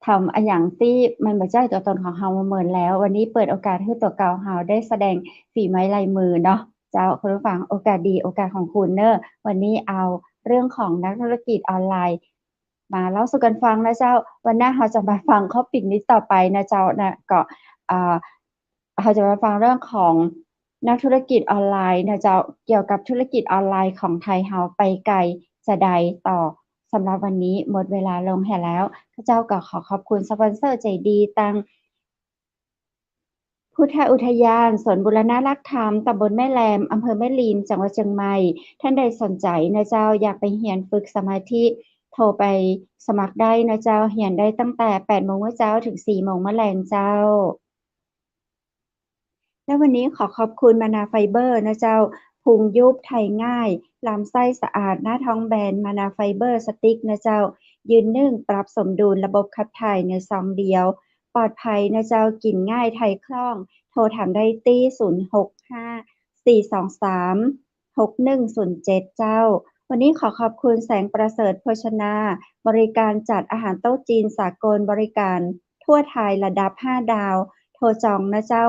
ทำอะหยังที่มันบ่ใช่ตัวตนของเรามาเหมือนแล้ววันนี้เปิดโอกาสให้ตัวเก่าเราได้แสดงฝีไม้ลายมือเนาะเจ้าคุณผู้ฟังโอกาสดีโอกาสของคุณเด้อวันนี้เอาเรื่องของนักธุรกิจออนไลน์มาเล่าสู่กันฟังนะเจ้าวันหน้าเราจะมาฟังtopicนี้ต่อไปนะเจ้านะก็เราจะมาฟังเรื่องของนักธุรกิจออนไลน์นะเจ้าเกี่ยวกับธุรกิจออนไลน์ของไทยเราไปไกลจะใดต่อสำหรับวันนี้หมดเวลาลงแล้วข้าเจ้าก็ขอขอบคุณสปอนเซอร์ใจดีตั้งพุทธอุทยานสวนบุรณรักธรรมตำบลแม่แลมอำเภอแม่ลีมจังหวัดเชียงใหม่ท่านใดสนใจนะเจ้าอยากไปเรียนฝึกสมาธิโทรไปสมัครได้นะเจ้าเรียนได้ตั้งแต่ 8:00 นเช้าถึง 4:00 นมื้อแลงเจ้าและวันนี้ขอขอบคุณมานาไฟเบอร์นะเจ้าพุงยุบไทยง่ายลำไส้สะอาดหน้าท้องแบนมานาไฟเบอร์สติ๊กนะเจ้ายืนนึ่งปรับสมดุลระบบขับถ่ายในซองเดียวปลอดภัยนะเจ้ากินง่ายไทยคล่องโทรถามได้ที่065-423-6107เจ้าวันนี้ขอขอบคุณแสงประเสริฐโภชนาบริการจัดอาหารโต๊ะจีนสากลบริการทั่วไทยระดับ5ดาวโทรจองนะเจ้า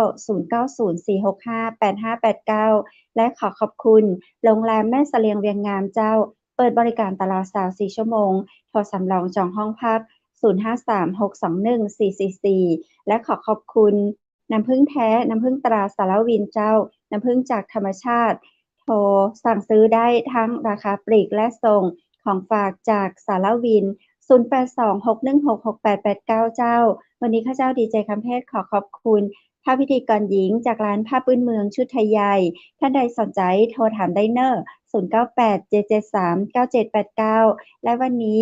0904658589และขอขอบคุณโรงแรมแม่เสลียงเวียงงามเจ้าเปิดบริการตลอด24ชั่วโมงโทรสำรองจองห้องพัก0536214444และขอขอบคุณน้ำผึ้งแท้น้ำผึ้งตราสารวินเจ้าน้ำผึ้งจากธรรมชาติโทรสั่งซื้อได้ทั้งราคาปลีกและส่งของฝากจากสารวิน0826166889เจ้าวันนี้ข้าเจ้าดีเจคำเพชรขอขอบคุณภาพพิธีกรหญิงจากร้านผ้าพื้นเมืองชุดไทยใหญ่ท่านใดสนใจโทรถามได้เน้อ0987739789และวันนี้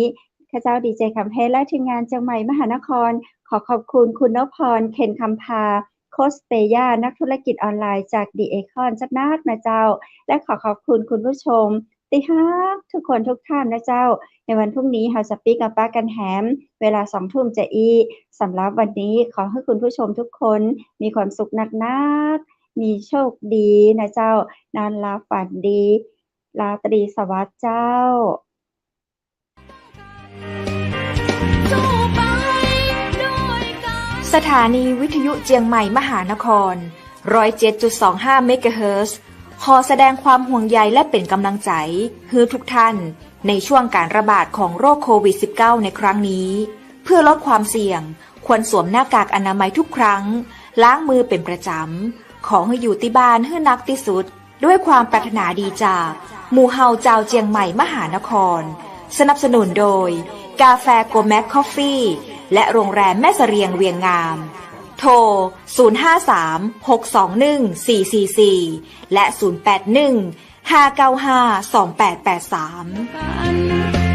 ข้าเจ้าดีเจคำเพชรและทีมงานจังใหม่มหานครขอขอบคุณคุณนพพรเคนคำพาโคชเปย่านักธุรกิจออนไลน์จากดีเอคอนจักนักนะเจ้าและขอขอบคุณคุณผู้ชมที่ฮักทุกคนทุกท่านนะเจ้าในวันพรุ่งนี้เราจะปีกับป้ากันแฮมเวลา 20:00 นจะสำหรับวันนี้ขอให้คุณผู้ชมทุกคนมีความสุขนักๆมีโชคดีนะเจ้านอนหลับฝันดีราตรีสวัสดิ์เจ้าสถานีวิทยุเจียงใหม่มหานคร 107.25 เมกะเฮิรตซ์ ขอแสดงความห่วงใยและเป็นกำลังใจให้ทุกท่านในช่วงการระบาดของโรคโควิด -19 ในครั้งนี้เพื่อลดความเสี่ยงควรสวมหน้ากากอนามัยทุกครั้งล้างมือเป็นประจำขอให้อยู่ที่บ้านให้นักที่สุดด้วยความปรารถนาดีจากหมู่เฮาเจ้าเจียงใหม่มหานครสนับสนุนโดยกาแฟโกแมคคอฟฟี่และโรงแรมแม่เสรียงเวียงงามโทร053-621-444และ081-595-2883